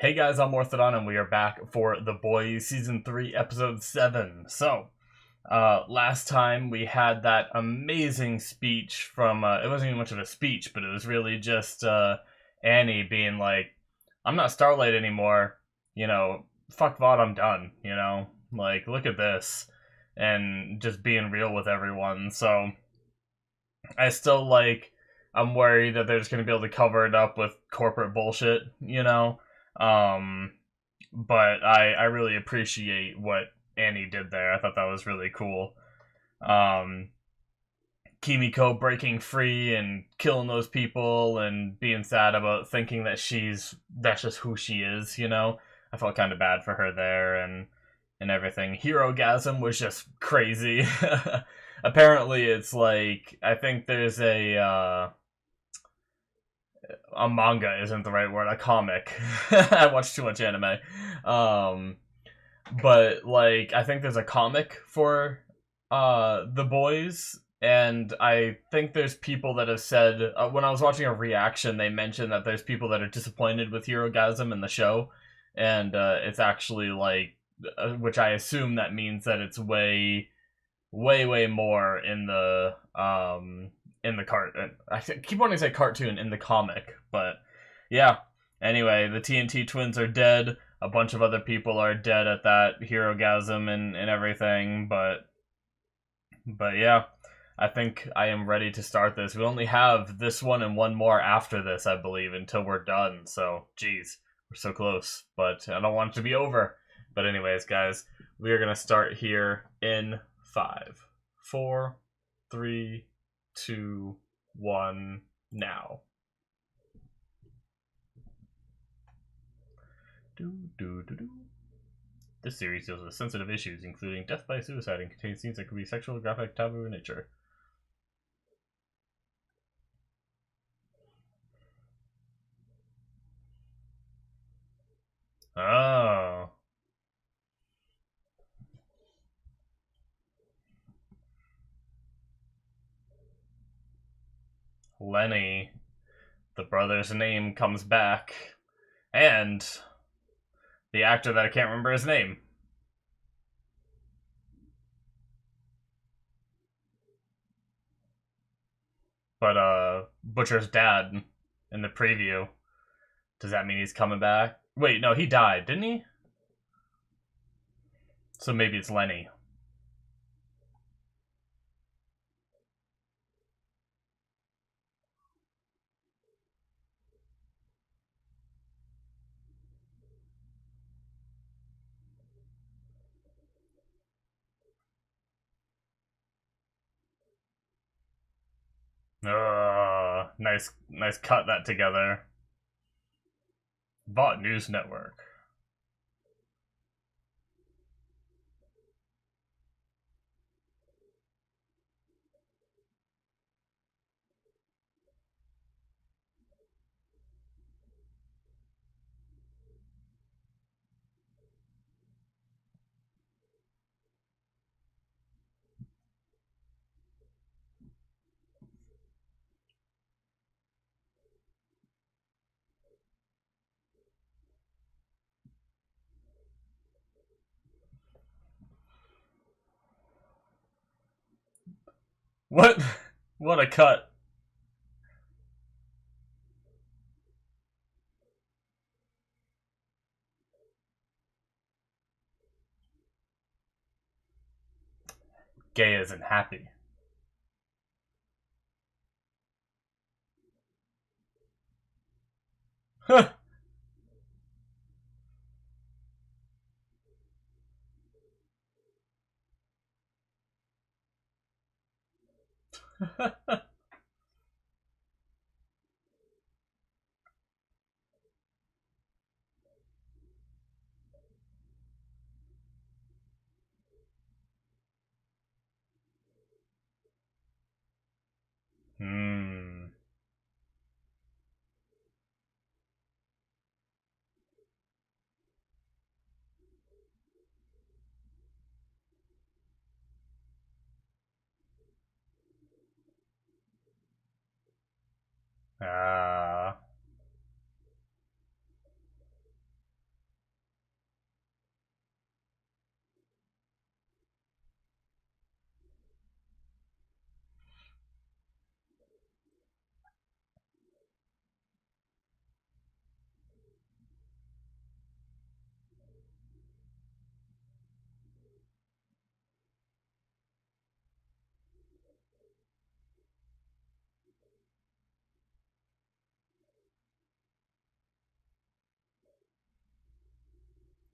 Hey guys, I'm Morthadon, and we are back for The Boys Season 3, Episode 7. So, last time we had that amazing speech from, it wasn't even much of a speech, but it was really just, Annie being like, I'm not Starlight anymore, fuck VOD, I'm done, like, look at this, and just being real with everyone, so, I still, I'm worried that they're just gonna be able to cover it up with corporate bullshit, um, but I really appreciate what Annie did there. I thought that was really cool. Um, Kimiko breaking free and killing those people and being sad about thinking that that's just who she is, I felt kind of bad for her there and everything. Herogasm was just crazy. Apparently it's like I think there's a manga isn't the right word, a comic. I watch too much anime. Um, but I think there's a comic for The Boys, and I think there's people that have said when I was watching a reaction, they mentioned that there's people that are disappointed with Herogasm in the show, and it's actually which I assume that means that it's way, way, way more in the I keep wanting to say cartoon in the comic, but yeah. Anyway, the TNT twins are dead. A bunch of other people are dead at that Herogasm and everything, but yeah, I think I am ready to start this. We only have this one and one more after this, I believe, until we're done. So, geez, we're so close, but I don't want it to be over. But anyways, guys, we are gonna start here in 5, 4, 3, 2, 1, now. This series deals with sensitive issues, including death by suicide, and contains scenes that could be sexual, graphic, taboo in nature. Oh. Lenny. The brother's name comes back. And the actor that I can't remember his name. But, Butcher's dad in the preview. Does that mean he's coming back? Wait, no, he died, didn't he? So maybe it's Lenny. Nice cut that together. Bot News Network. What? What a cut. Gay isn't happy. Hmm.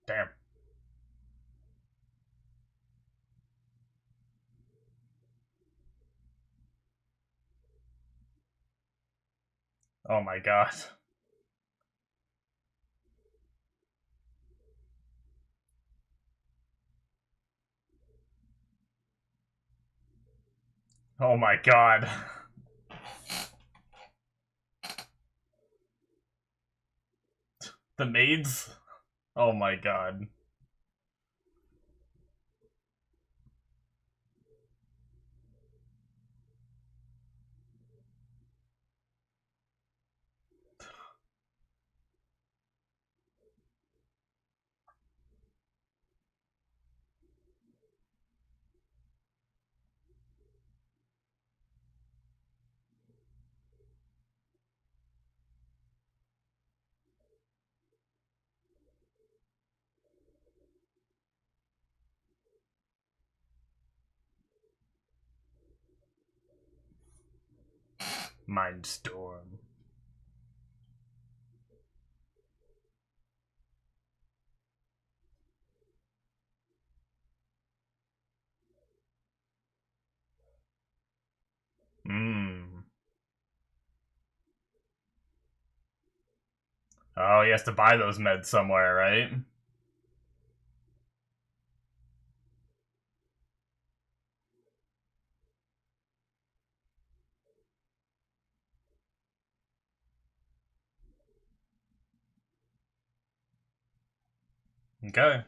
Damn. Oh my god. Oh my god. The maids? Oh my god. Mindstorm. Mmm. Oh, he has to buy those meds somewhere, right? Okay.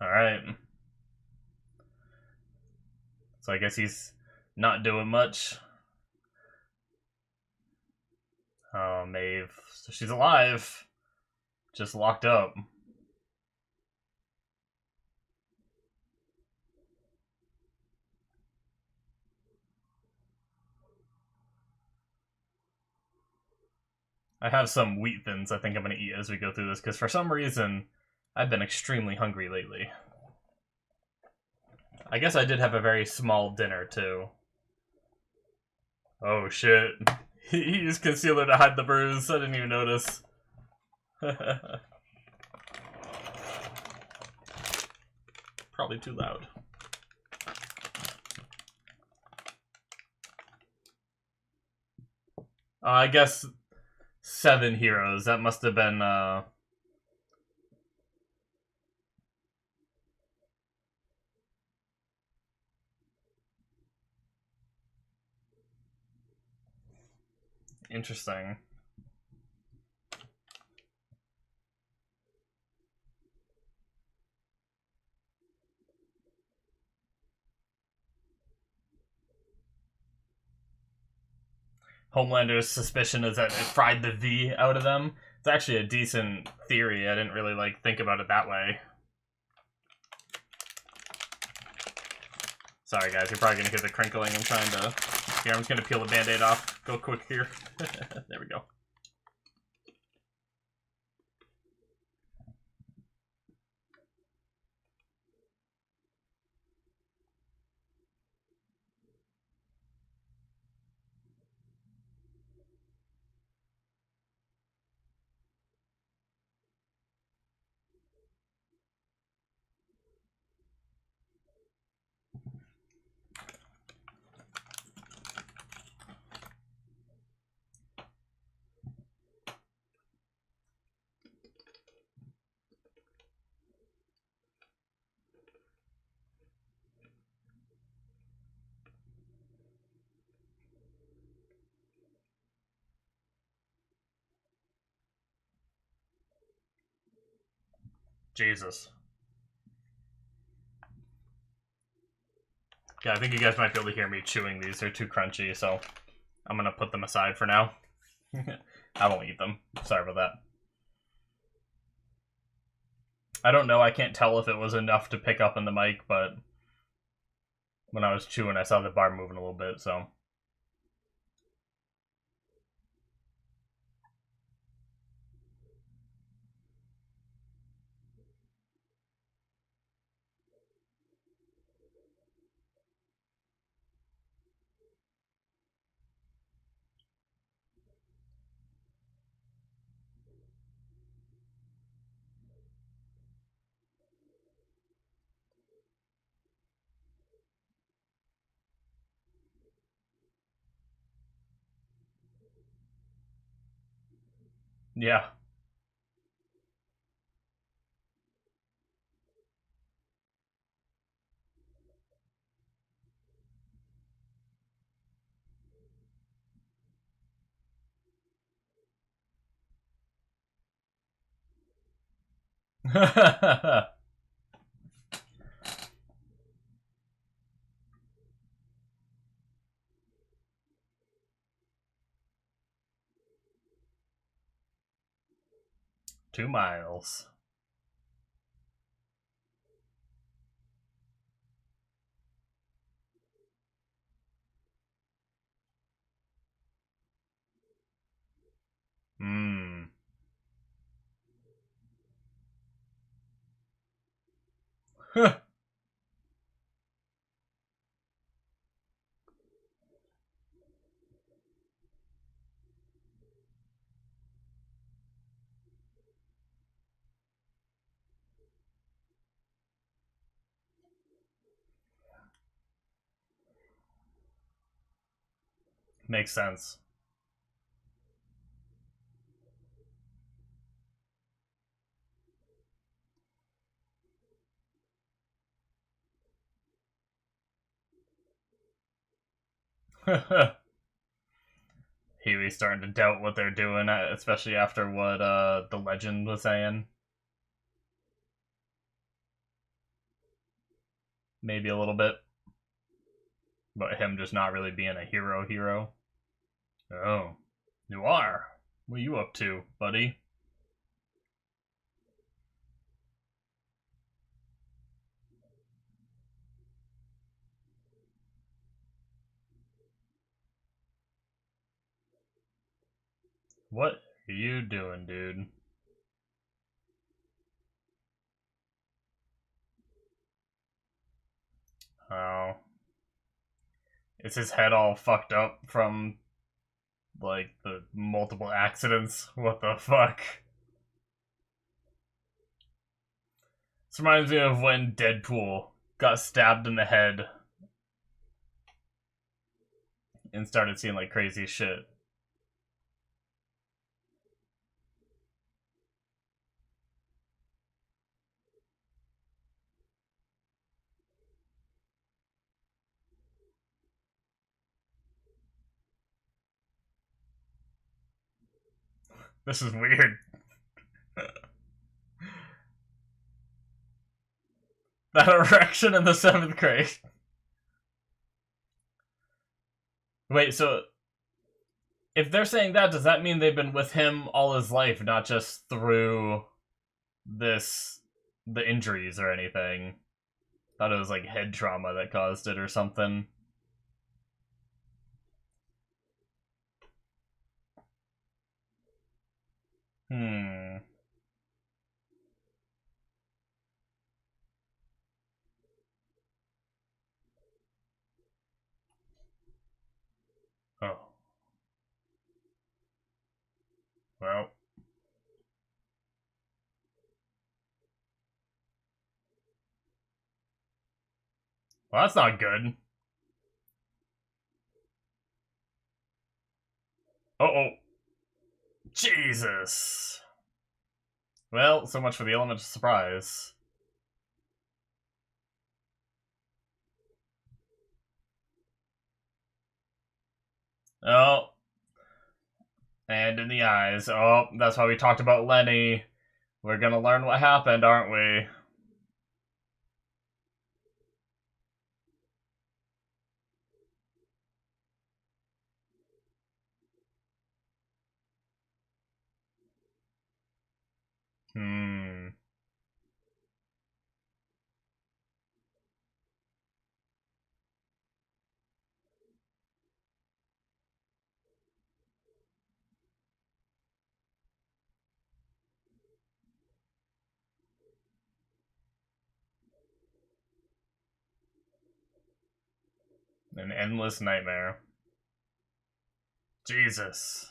Alright. So I guess he's not doing much. Oh, Maeve. So she's alive. Just locked up. I have some wheat thins I think I'm going to eat as we go through this, because for some reason, I've been extremely hungry lately. I guess I did have a very small dinner, too. Oh, shit. He used concealer to hide the bruise. I didn't even notice. Probably too loud. I guess 7 heroes. That must have been, interesting. Homelander's suspicion is that it fried the V out of them. It's actually a decent theory. I didn't really, like, think about it that way. Sorry, guys. You're probably going to hear the crinkling. I'm trying to... Here, I'm just going to peel the Band-Aid off. Go quick here. There we go. Jesus. Yeah, I think you guys might be able to hear me chewing these. They're too crunchy, so I'm going to put them aside for now. I won't eat them. Sorry about that. I don't know. I can't tell if it was enough to pick up in the mic, but when I was chewing, I saw the bar moving a little bit, so... Yeah. 2 miles. Hmm. Makes sense. Huey's starting to doubt what they're doing, especially after what the legend was saying. Maybe a little bit. But him just not really being a hero. Oh. You are? What are you up to, buddy? What are you doing, dude? Oh. Is his head all fucked up from, like, the multiple accidents? What the fuck? This reminds me of when Deadpool got stabbed in the head and started seeing, like, crazy shit. This is weird. That erection in the 7th grade. Wait, so if they're saying that, does that mean they've been with him all his life, not just through this, the injuries or anything? Thought it was like head trauma that caused it or something. Hmm. Oh. Well. Well, that's not good. Uh-oh. Jesus. Well, so much for the element of surprise. Oh. And in the eyes. Oh, that's why we talked about Lenny. We're gonna learn what happened, aren't we? Hmm. An endless nightmare. Jesus.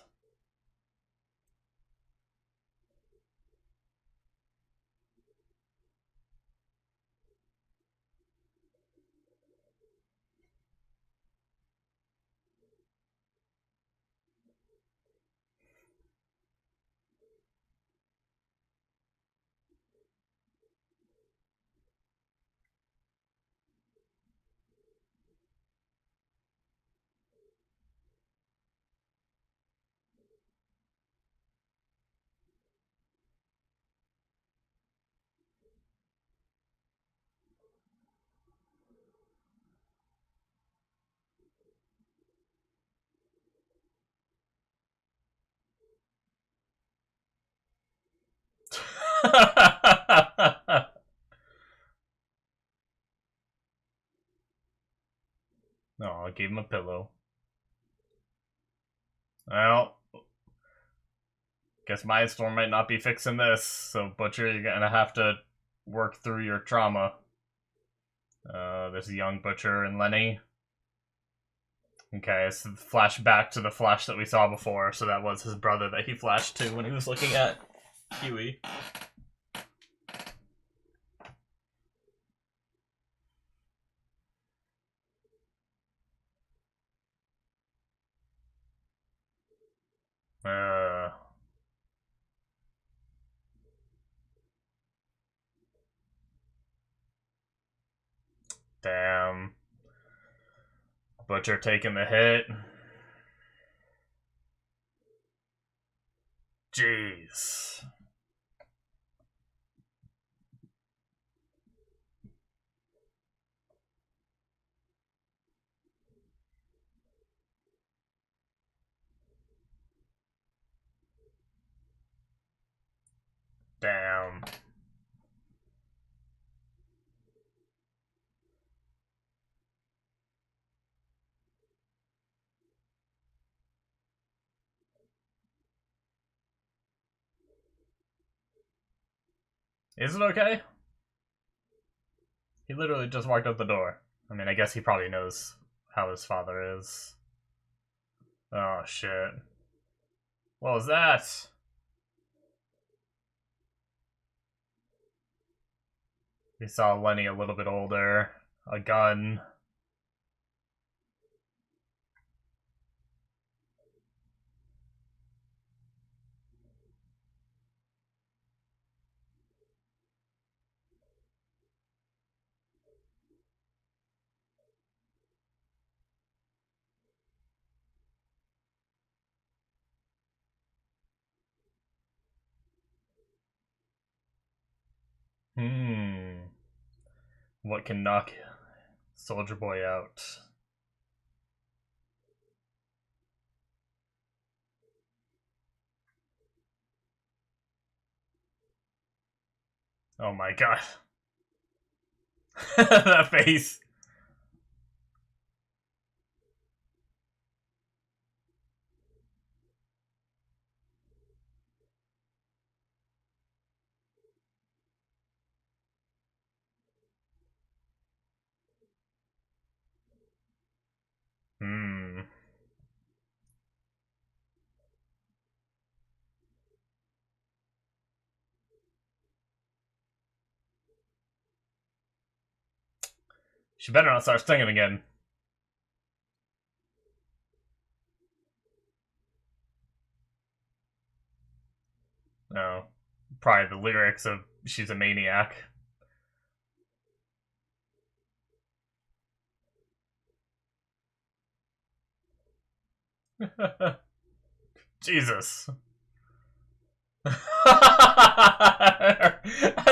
No, I gave him a pillow. Well, guess my storm might not be fixing this, so Butcher, you're gonna have to work through your trauma. This young Butcher and Lenny. Okay, so flash back to the Flash that we saw before, so that was his brother that he flashed to when he was looking at Huey. Damn. Butcher taking the hit. Jeez. Damn. Is it okay? He literally just walked out the door. I mean, I guess he probably knows how his father is. Oh, shit. What was that? We saw Lenny a little bit older. A gun. What can knock Soldier Boy out? Oh my god. That face. She better not start singing again. No. Probably the lyrics of She's a Maniac. Jesus. I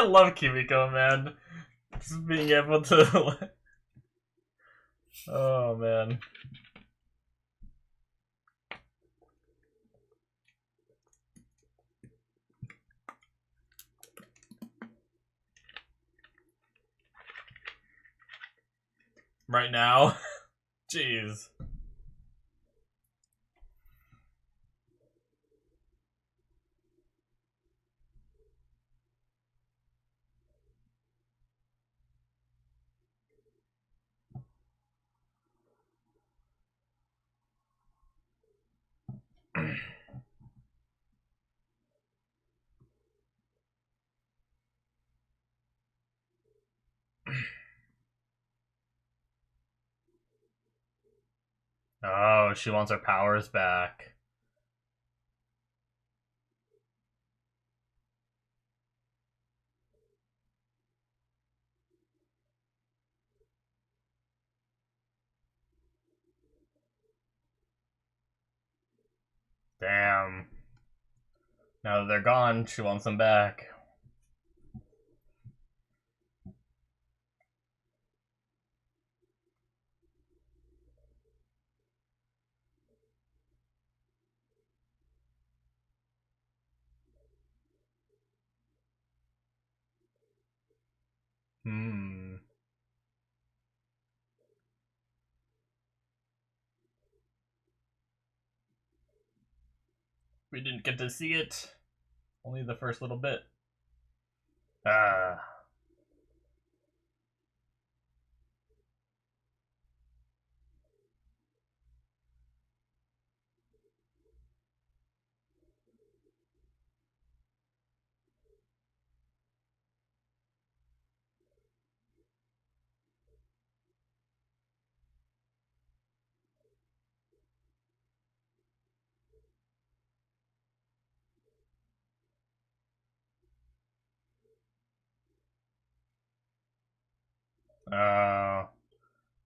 love Kimiko, man. Just being able to. Oh, man. Right now? Jeez. Oh, she wants her powers back. Damn. Now that they're gone, she wants them back. Hmm. We didn't get to see it. Only the first little bit. Ah. Oh.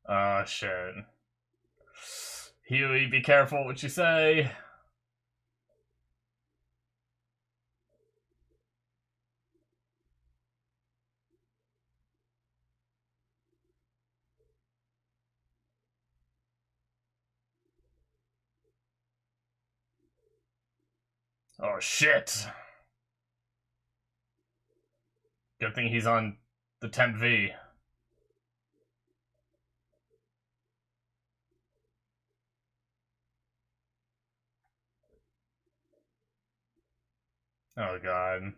Oh, shit. Huey, be careful what you say. Oh, shit. Good thing he's on the Temp V. Oh, God.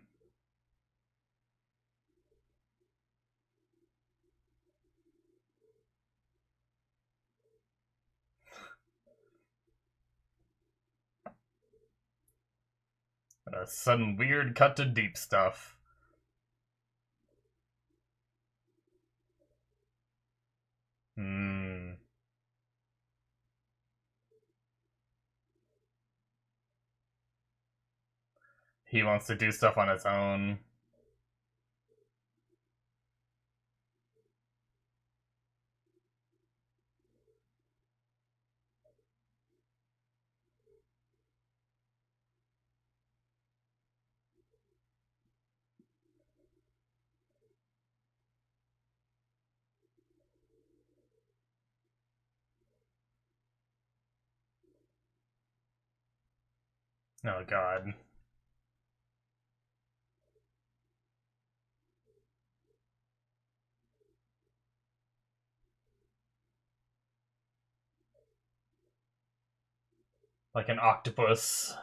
A sudden weird cut to deep stuff. Hmm. He wants to do stuff on his own. Oh, God. Like an octopus.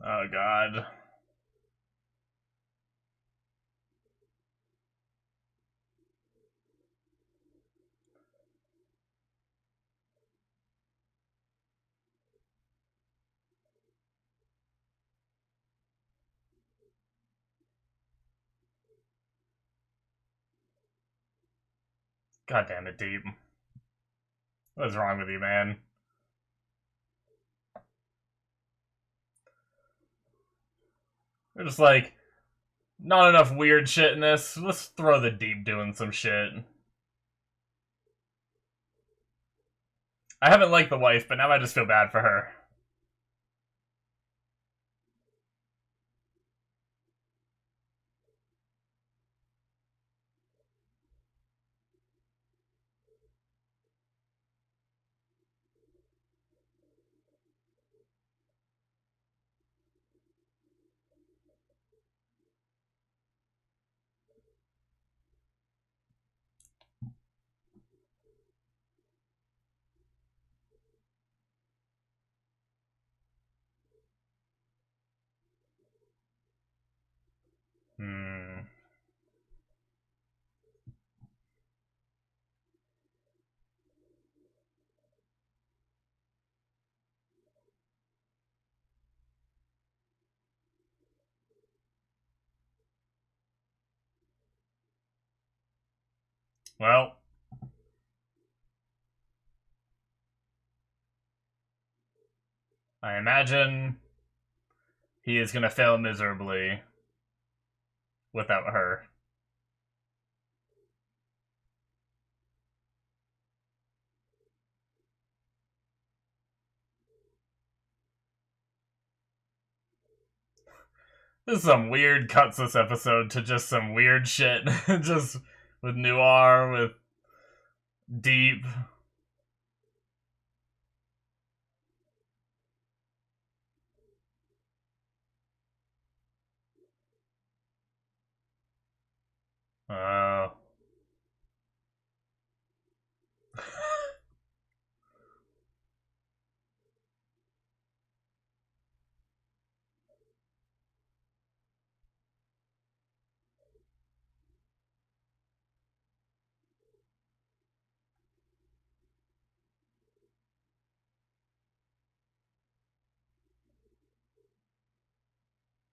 Oh, God. God damn it, Deep. What is wrong with you, man? We're just like, not enough weird shit in this. Let's throw the Deep doing some shit. I haven't liked the wife, but now I just feel bad for her. Hmm. Well, I imagine he is gonna fail miserably without her. There's some weird cuts this episode to just some weird shit. Just with Noir, with Deep. Uh.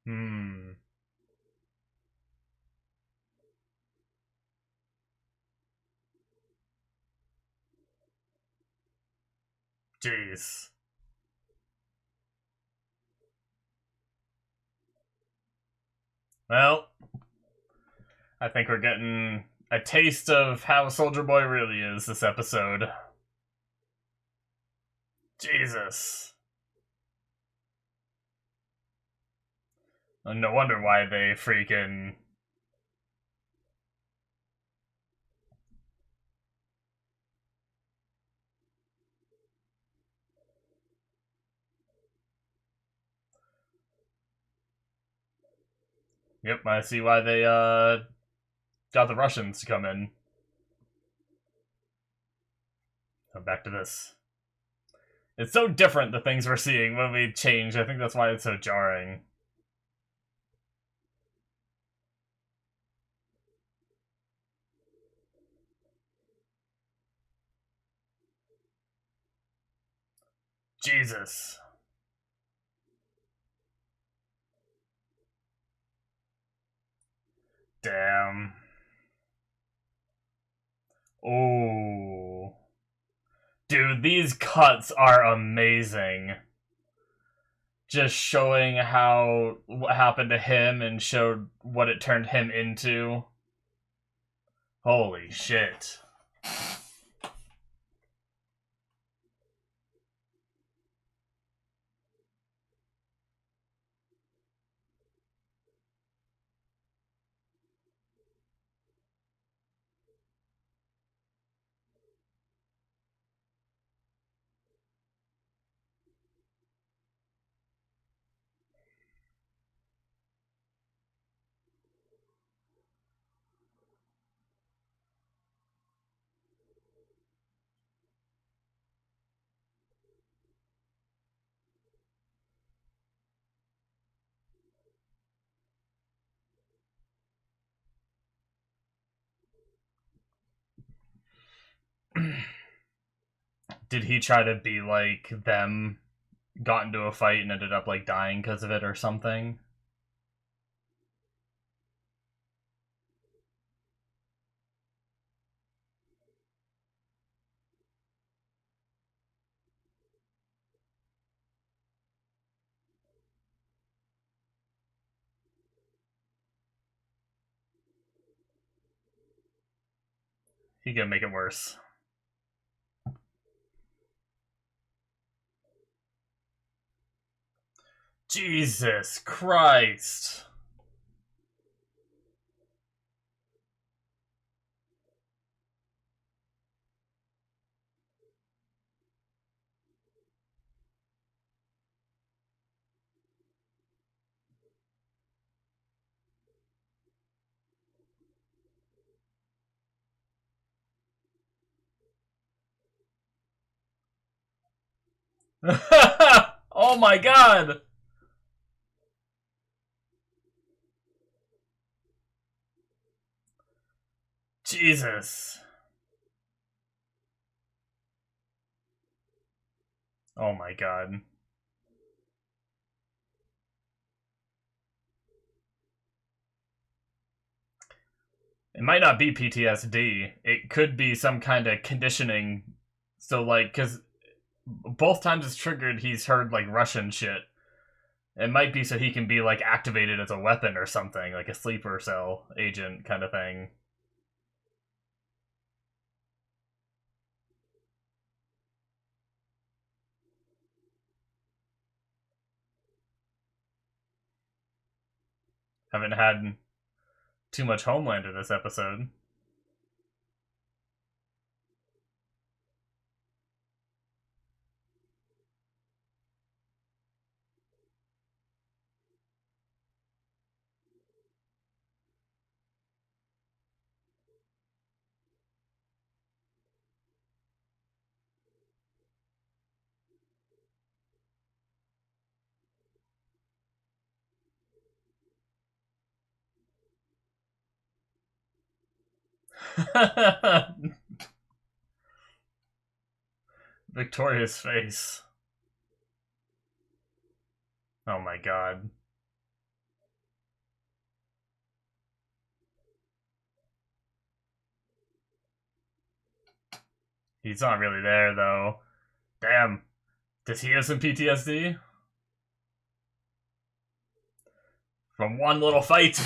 Hmm. Jeez. Well, I think we're getting a taste of how Soldier Boy really is this episode. Jesus. No wonder why they freaking... Yep, I see why they, got the Russians to come in. So back to this. It's so different, the things we're seeing when we change. I think that's why it's so jarring. Jesus. Damn. Oh. Dude, these cuts are amazing. Just showing how what happened to him and showed what it turned him into. Holy shit. Did he try to be like them, got into a fight and ended up like dying because of it or something? He could make it worse. Jesus Christ. Oh my god. Jesus. Oh my god. It might not be PTSD. It could be some kind of conditioning. So, like, because both times it's triggered, he's heard, like, Russian shit. It might be so he can be, like, activated as a weapon or something, like a sleeper cell agent kind of thing. Haven't had too much Homelander this episode. Victoria's face. Oh my god. He's not really there, though. Damn. Does he have some PTSD? From one little fight?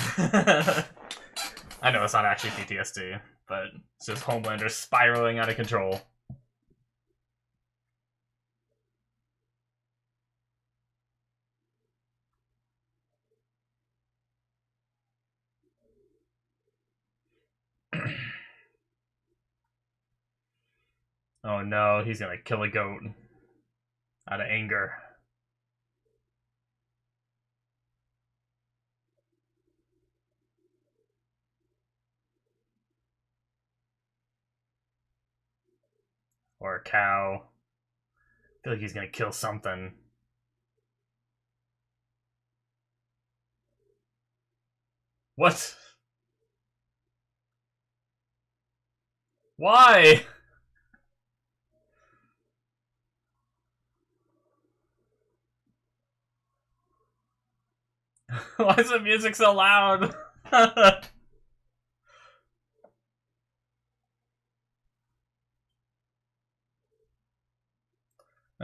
I know it's not actually PTSD, but it's just Homelander spiraling out of control. Oh no, he's gonna kill a goat. Out of anger. Or a cow. I feel like he's gonna kill something. What? Why? Why is the music so loud? I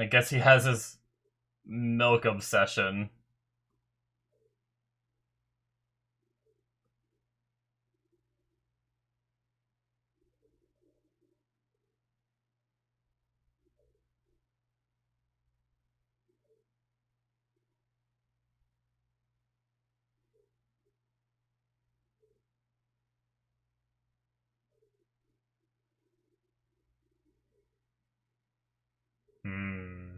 guess he has his milk obsession. Hmm.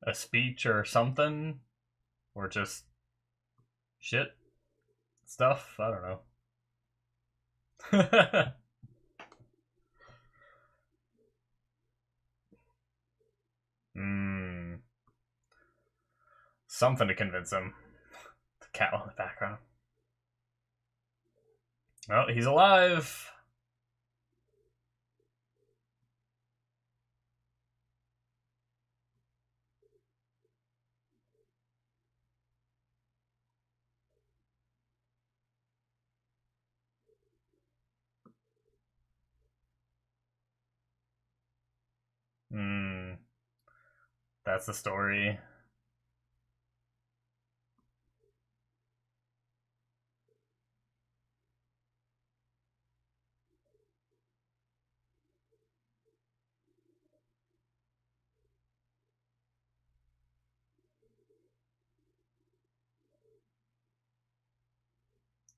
A speech or something? Or just shit? Stuff? I don't know. Hmm. Something to convince him. The cat in the background. Oh, he's alive! Hmm. That's the story.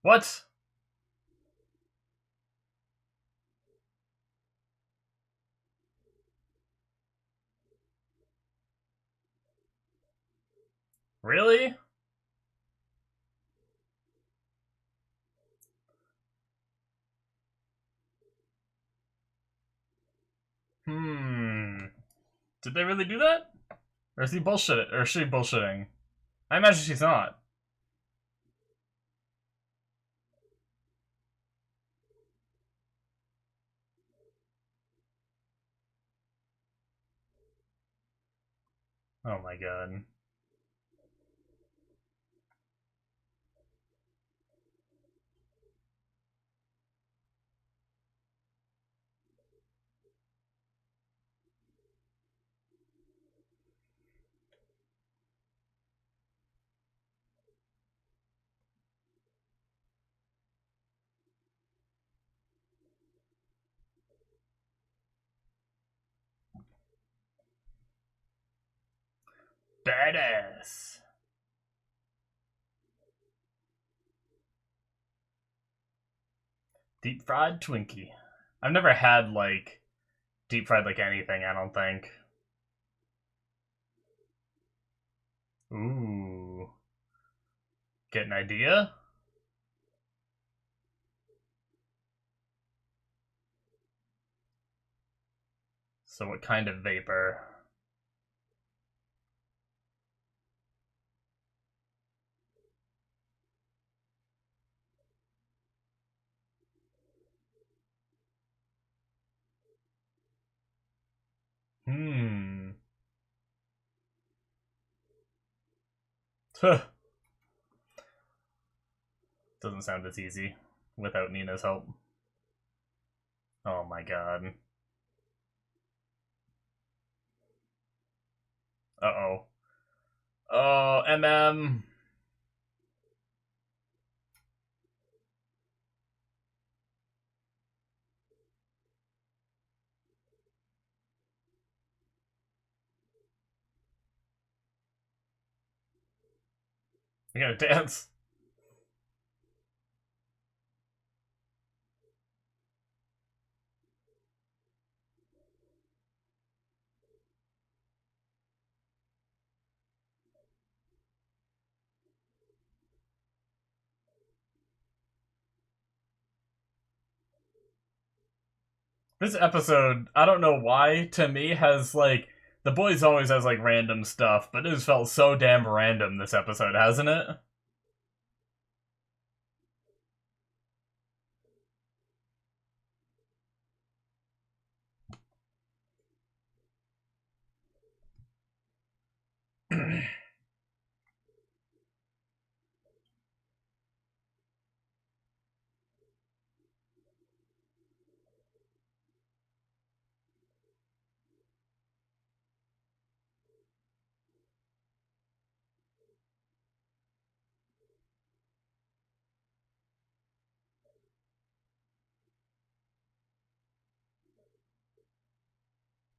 What? Really? Hmm. Did they really do that? Or is he bullshitting? Or is she bullshitting? I imagine she's not. Oh my god. Badass. Deep fried Twinkie. I've never had, like, deep fried, like, anything, I don't think. Ooh. Get an idea? So what kind of vapor? Hmm. Doesn't sound as easy without Nina's help. Oh my god. Uh-oh. Oh, MM. You gotta dance. This episode, I don't know why, to me, has, like, The Boys always has, like, random stuff, but it has felt so damn random this episode, hasn't it?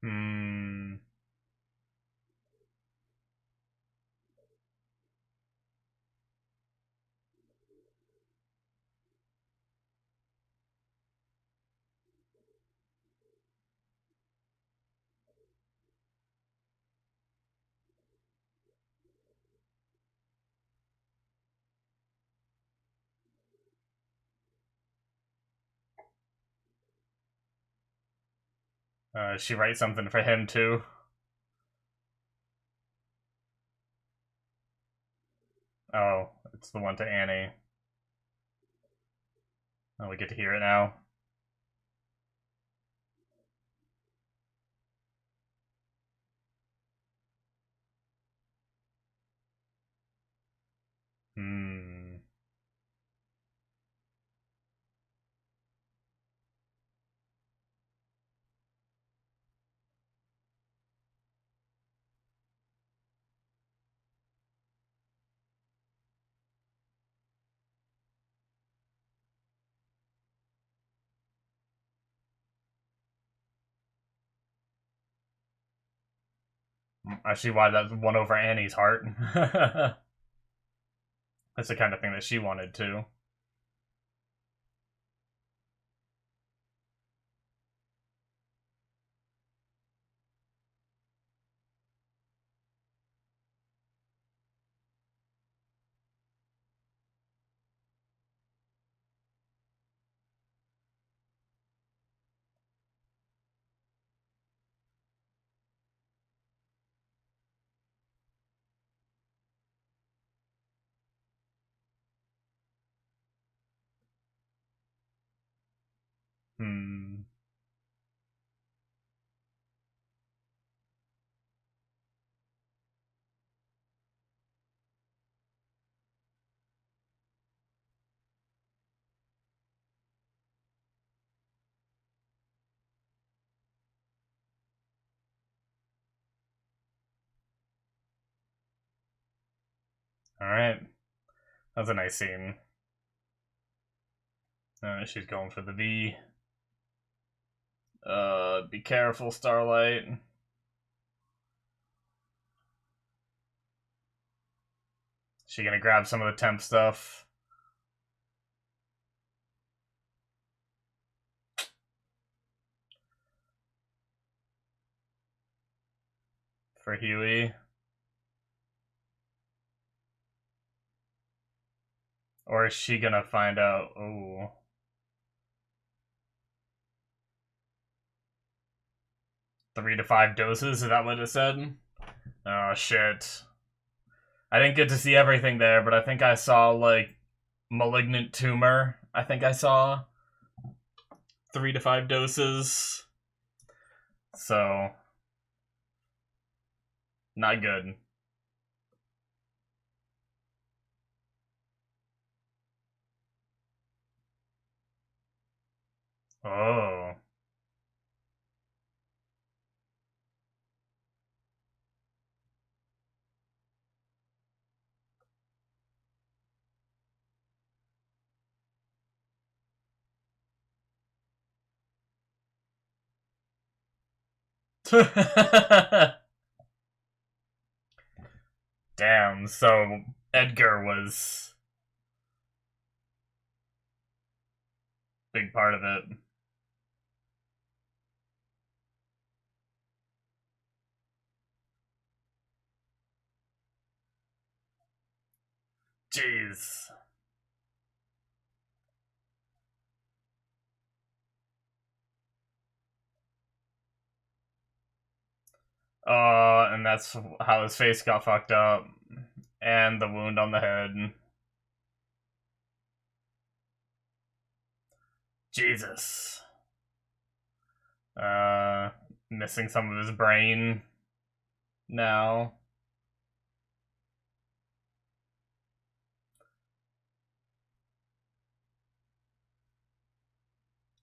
Hmm. She writes something for him, too. Oh, it's the one to Annie. Oh, we get to hear it now. Hmm. I see why that won over Annie's heart. That's the kind of thing that she wanted, too. Hmm. Alright. That's a nice scene. She's going for the V. Be careful, Starlight. She gonna grab some of the temp stuff. for Huey. Or is she gonna find out? Ooh. Three to 5 doses, is that what it said? Oh, shit. I didn't get to see everything there, but I think I saw, like, malignant tumor. I think I saw 3 to 5 doses. So, not good. Oh. Damn, so Edgar was a big part of it. Jeez. And that's how his face got fucked up. And the wound on the head. Jesus. Missing some of his brain now.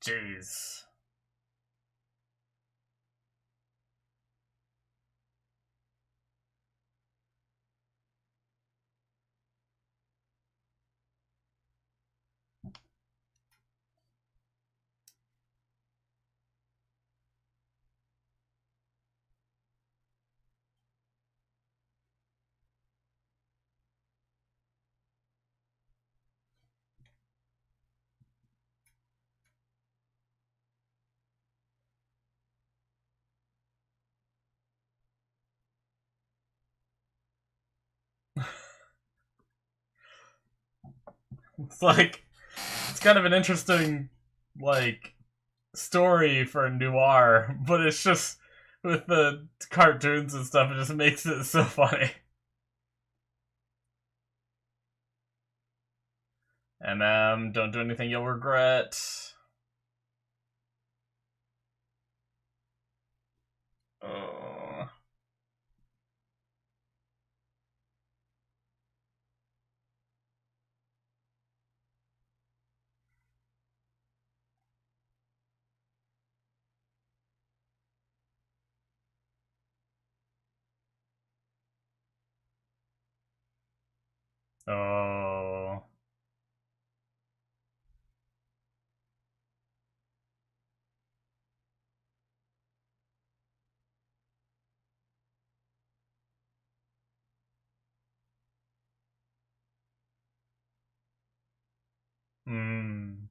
Jeez. It's like, it's kind of an interesting, like, story for a noir, but it's just, with the cartoons and stuff, it just makes it so funny. Don't do anything you'll regret. Oh. Oh. Hmm.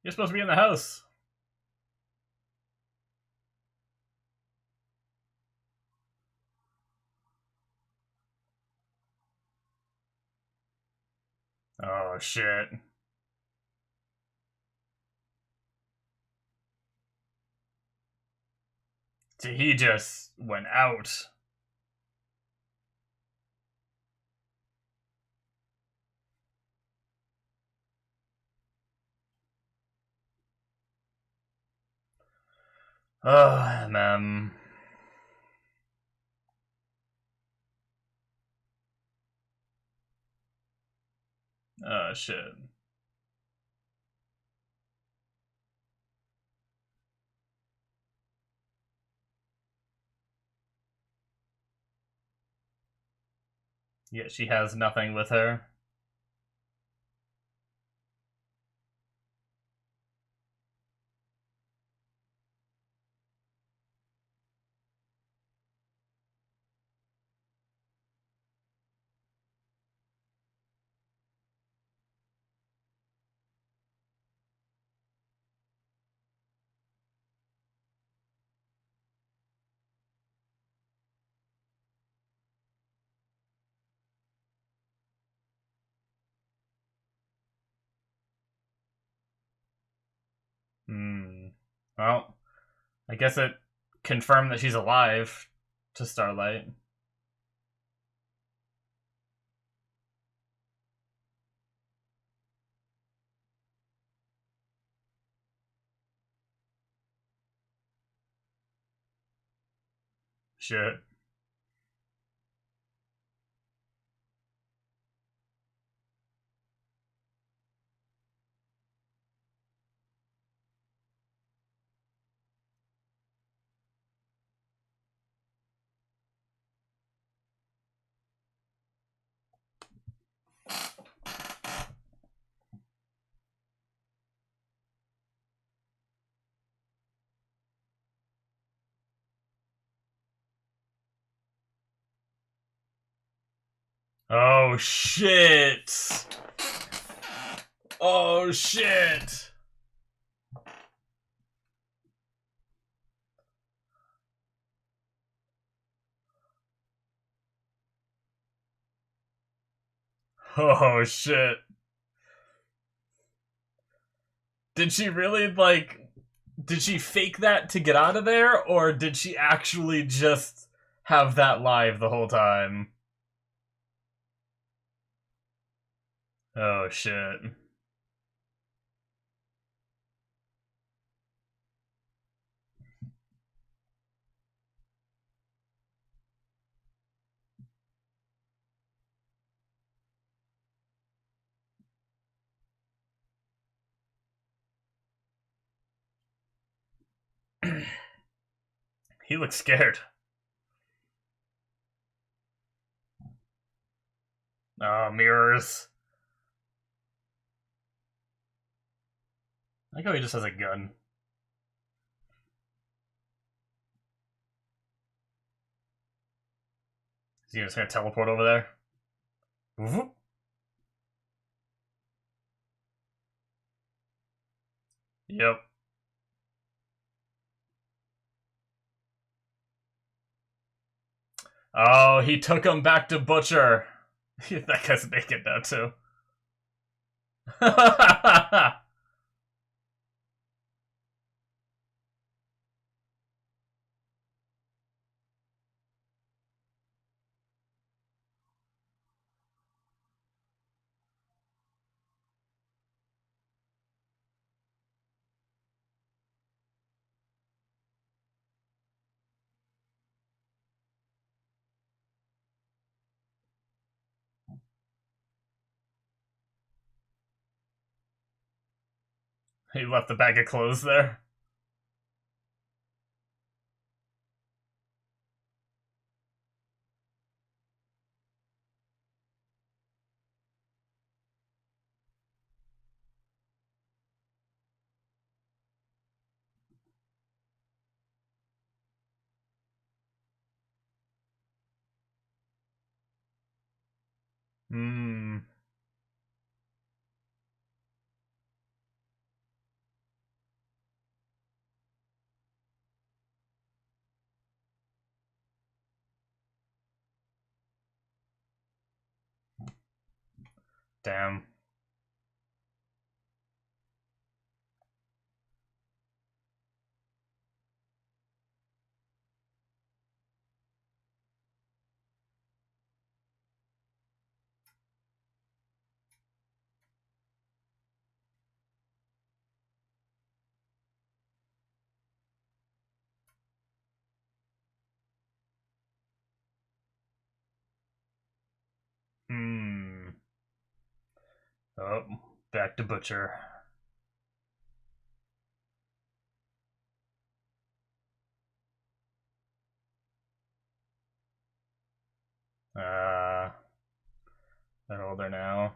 You're supposed to be in the house. Oh, shit. He just went out. Oh, man. Oh, shit. Yet she has nothing with her. Hmm. Well, I guess it confirmed that she's alive to Starlight. Shit. Oh shit! Oh shit! Oh shit! Did she really, like, did she fake that to get out of there, or did she actually just have that live the whole time? Oh shit. He looks scared. Oh, mirrors. I like how he just has a gun. Is he just gonna teleport over there? Whoop. Yep. Oh, he took him back to Butcher. That guy's naked now, too. He left the bag of clothes there. Hmm. Damn. Hmm. Oh, back to Butcher. Uh, They're older now.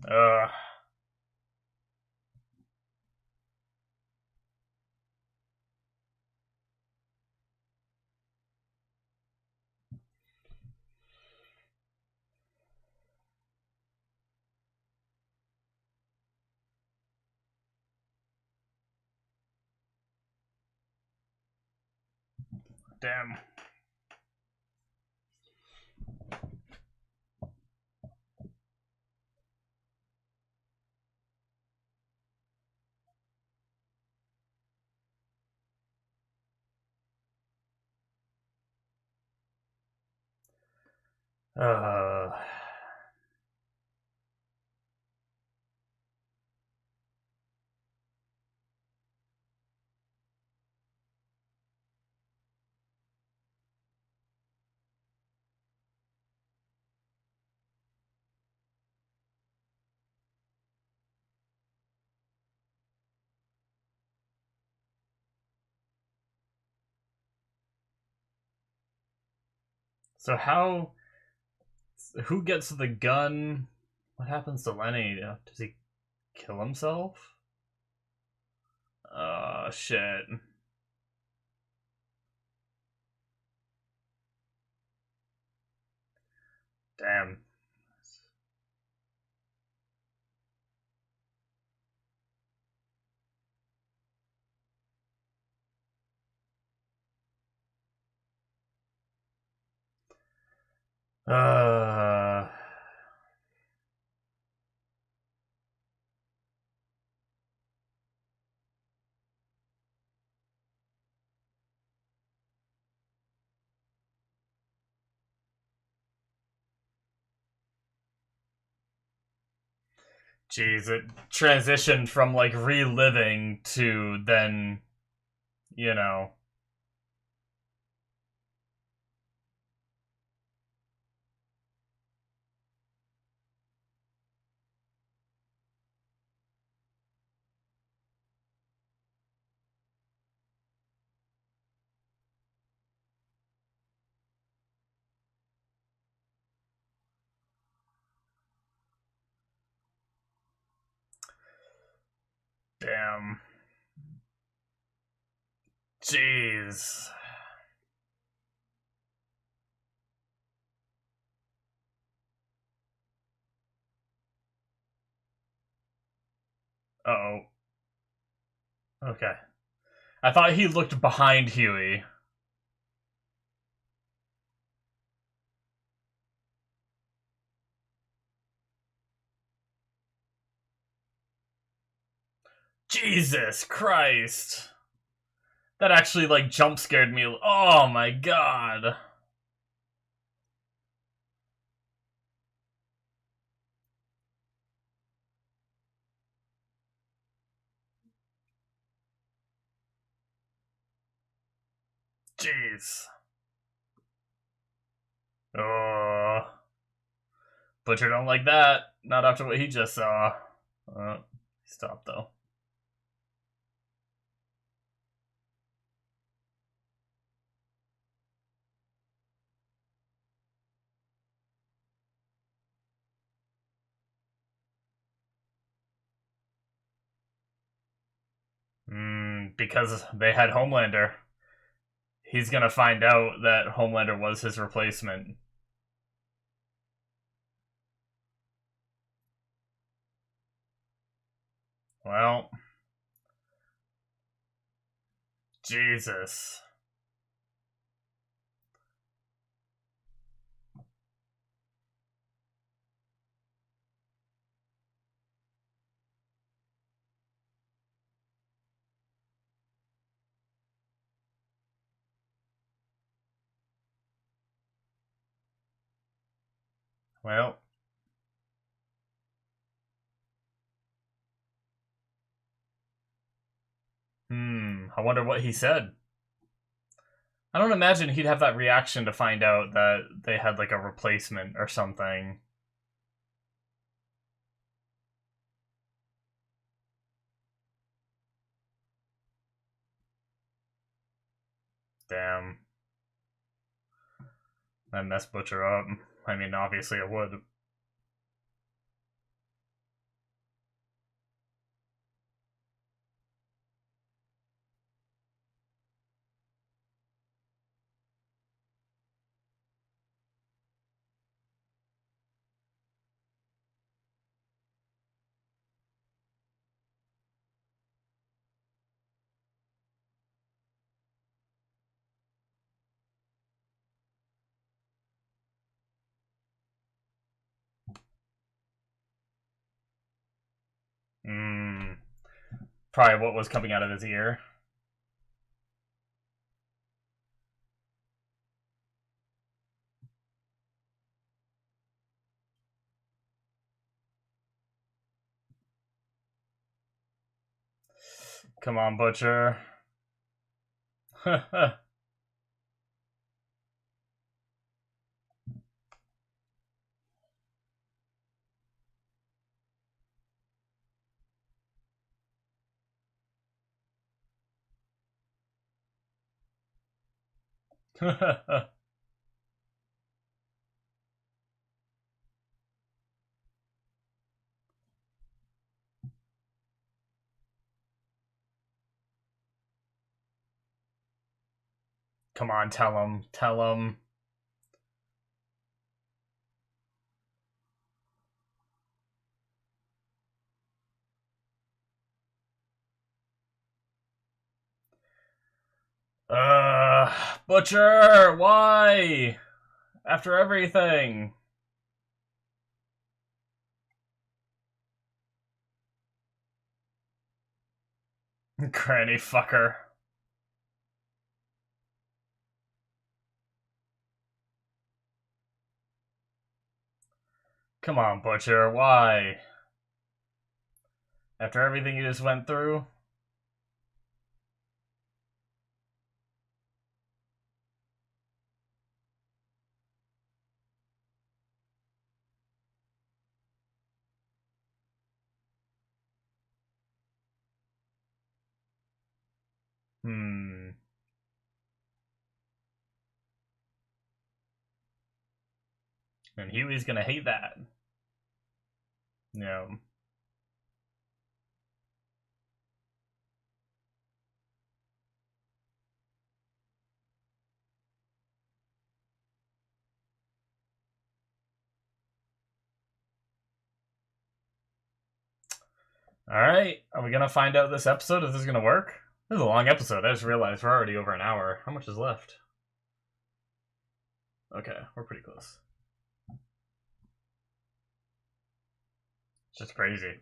Ugh. Damn. Uh. So how? Who gets the gun? What happens to Lenny? Does he kill himself? Oh shit. Damn. Uh. Jeez, it transitioned from like reliving to then, you know. Damn. Jeez. Uh-oh. Okay. I thought he looked behind Huey. Jesus Christ. That actually, like, jump scared me. Oh my god. Jeez. Oh. Butcher don't like that. Not after what he just saw. Stop, though. Because they had Homelander. He's gonna find out that Homelander was his replacement. Well, Jesus. Well, I wonder what he said. I don't imagine he'd have that reaction to find out that they had like a replacement or something. Damn. That messed Butcher up. I mean, obviously it would. Probably what was coming out of his ear. Come on, Butcher. Come on, tell him. Tell him. Butcher, why? After everything. Granny fucker. Come on, Butcher, why? After everything you just went through? And Huey's gonna hate that. No. Alright, are we gonna find out this episode if this is gonna work? This is a long episode. I just realized we're already over an hour. How much is left? Okay, we're pretty close. It's just crazy.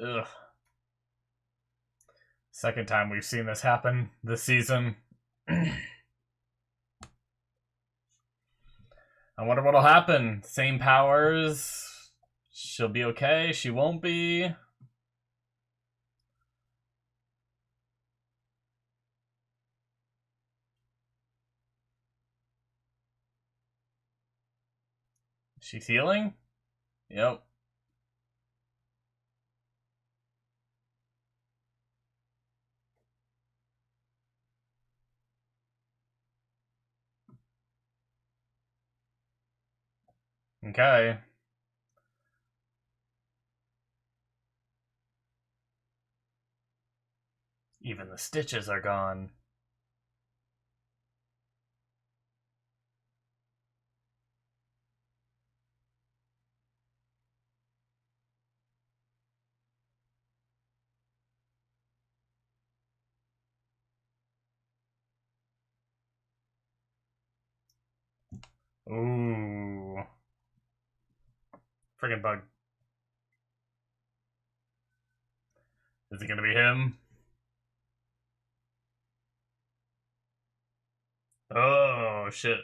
Ugh. Second time we've seen this happen this season. I wonder what'll happen. Same powers. She'll be okay. She won't be. She's healing? Yep. Okay. Even the stitches are gone. Ooh. Friggin' bug. Is it gonna be him? Oh, shit.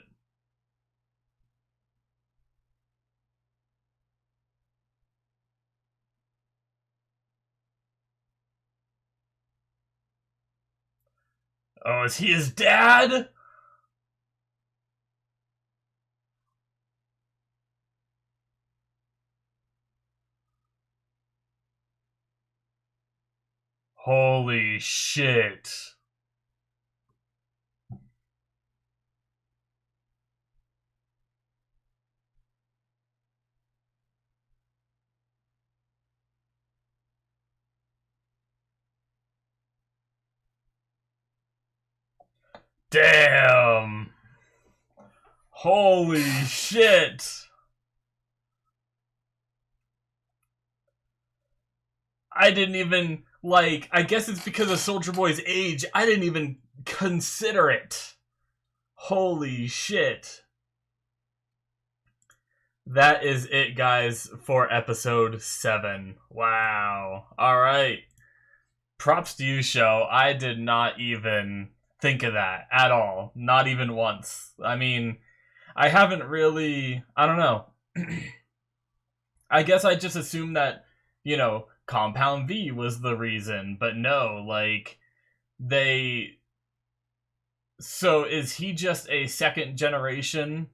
Oh, is he his dad? Holy shit. Damn. Holy shit. I didn't even, like, I guess it's because of Soldier Boy's age. I didn't even consider it. Holy shit. That is it, guys, for episode 7. Wow. Alright. Props to you, show. I did not even think of that at all. Not even once. I mean, I haven't really, I don't know. I guess I just assumed that, you know, Compound V was the reason, but no, like, they... So is he just a second generation?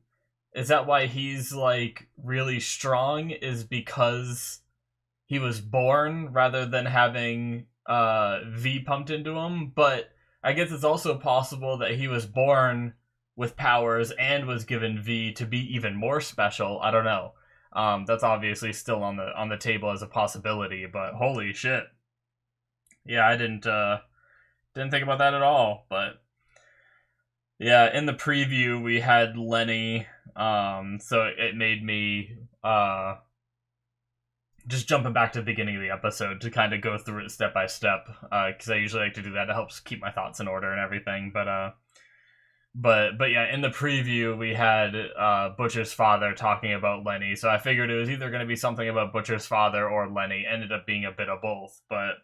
Is that why he's, like, really strong? Is because he was born rather than having V pumped into him? But I guess it's also possible that he was born with powers and was given V to be even more special. I don't know. That's obviously still on the table as a possibility, but holy shit. Yeah, I didn't think about that at all, but yeah, in the preview we had Lenny, so it made me just jumping back to the beginning of the episode to kind of go through it step by step, because I usually like to do that. It helps keep my thoughts in order and everything, but yeah, in the preview we had Butcher's father talking about Lenny, so I figured it was either going to be something about Butcher's father or Lenny. Ended up being a bit of both, but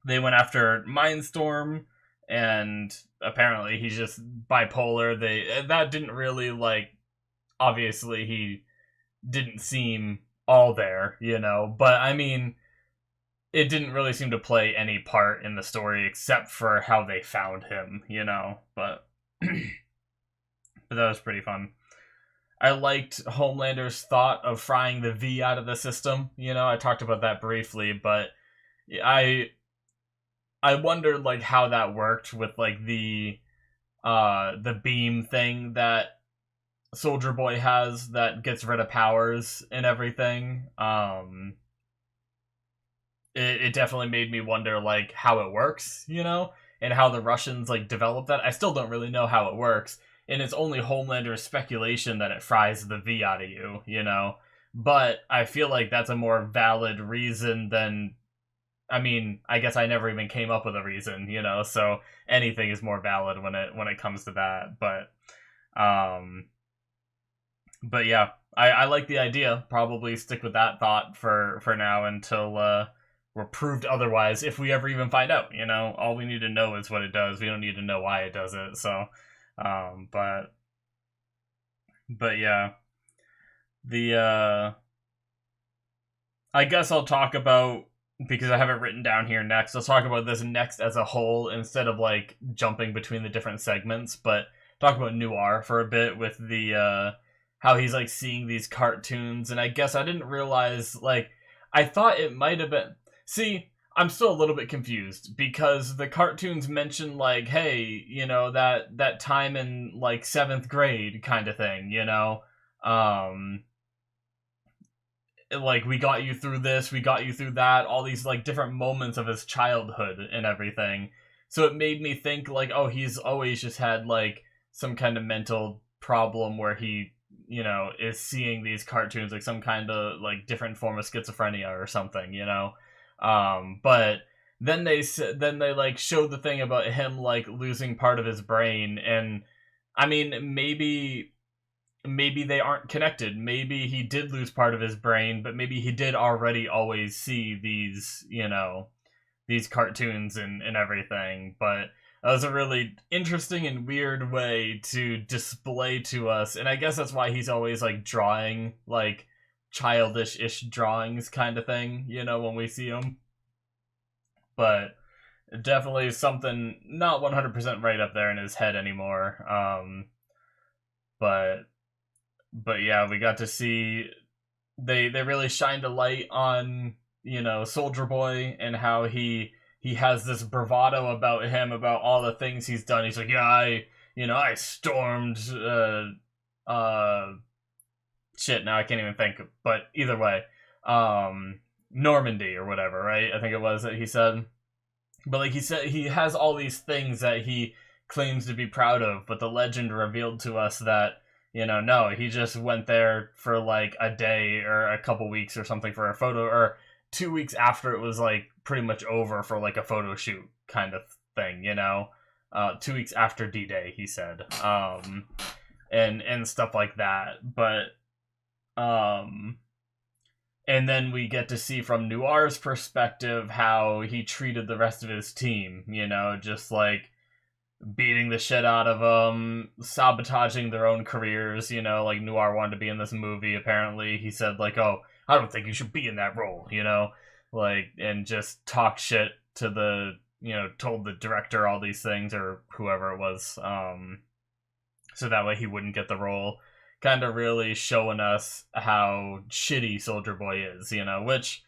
they went after Mindstorm, and apparently he's just bipolar. That didn't really, like, obviously he didn't seem all there, you know, but I mean, it didn't really seem to play any part in the story except for how they found him, you know, but but that was pretty fun. I liked Homelander's thought of frying the V out of the system, you know. I talked about that briefly, but I wondered, like, how that worked with, like, the beam thing that Soldier Boy has that gets rid of powers and everything. It definitely made me wonder, like, how it works, you know, and how the Russians, like, developed that. I still don't really know how it works, and it's only Homelander's speculation that it fries the V out of you, you know. But I feel like that's a more valid reason than, I mean, I guess I never even came up with a reason, you know, so anything is more valid when it comes to that. But yeah, I like the idea. Probably stick with that thought for now until we're proved otherwise, if we ever even find out, you know. All we need to know is what it does. We don't need to know why it does it. So but yeah, the I guess I'll talk about, because I have it written down here next, I'll talk about this next as a whole instead of, like, jumping between the different segments, but talk about Noir for a bit with the how he's, like, seeing these cartoons. And I guess I didn't realize, like, I thought it might have been, see, I'm still a little bit confused, because the cartoons mention, like, hey, you know, that time in, like, 7th grade kind of thing, you know, like, we got you through this, we got you through that, all these, like, different moments of his childhood and everything. So it made me think, like, oh, he's always just had, like, some kind of mental problem where he, you know, is seeing these cartoons, like some kind of, like, different form of schizophrenia or something, you know. But then they like showed the thing about him, like, losing part of his brain, and I mean, maybe they aren't connected. Maybe he did lose part of his brain, but maybe he did already always see these, you know, these cartoons and everything. But that was a really interesting and weird way to display to us, and I guess that's why he's always, like, drawing, like, childish-ish drawings kind of thing, you know, when we see him. But definitely something not 100% right up there in his head anymore. But yeah, we got to see, they really shined a light on Soldier Boy, and how he has this bravado about him, about all the things he's done. He's like, yeah, I stormed, shit, now I can't even think, but either way, Normandy or whatever, right? I think it was that he said. But like he said, he has all these things that he claims to be proud of, but the legend revealed to us that, no, he just went there for like a day or a couple weeks or something for a photo, or 2 weeks after it was like pretty much over for like a photo shoot kind of thing, 2 weeks after D-Day, he said, and stuff like that. But and then we get to see from Noir's perspective how he treated the rest of his team, just like beating the shit out of them, sabotaging their own careers, like Noir wanted to be in this movie, apparently. He said, like, oh, I don't think you should be in that role, like, and just talk shit to the, told the director all these things, or whoever it was, so that way he wouldn't get the role. Kind of really showing us how shitty Soldier Boy is, which,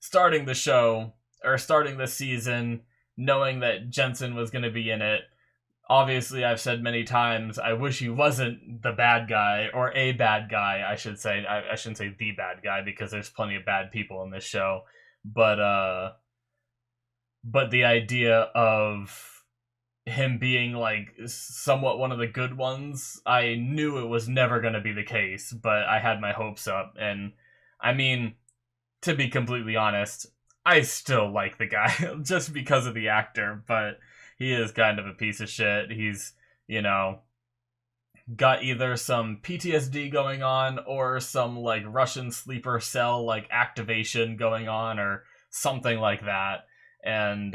starting the show, or starting the season, knowing that Jensen was going to be in it, obviously I've said many times, I wish he wasn't the bad guy, or a bad guy, I should say. I shouldn't say the bad guy, because there's plenty of bad people in this show, but the idea of him being like somewhat one of the good ones, I knew it was never going to be the case, but I had my hopes up. And I mean, to be completely honest, I still like the guy just because of the actor, but he is kind of a piece of shit. He's, got either some PTSD going on or some like Russian sleeper cell like activation going on or something like that. And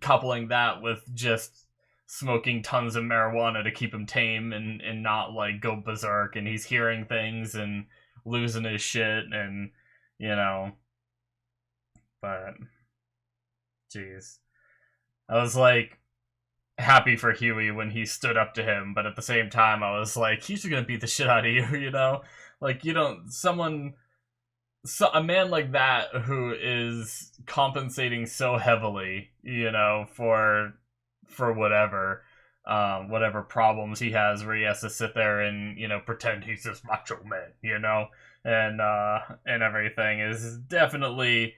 coupling that with just smoking tons of marijuana to keep him tame and not like go berserk, and he's hearing things and losing his shit, and but jeez, I was like happy for Huey when he stood up to him, but at the same time I was like, he's just gonna beat the shit out of you, like a man like that who is compensating so heavily, for whatever problems he has, where he has to sit there and, pretend he's this macho man, and everything, is definitely,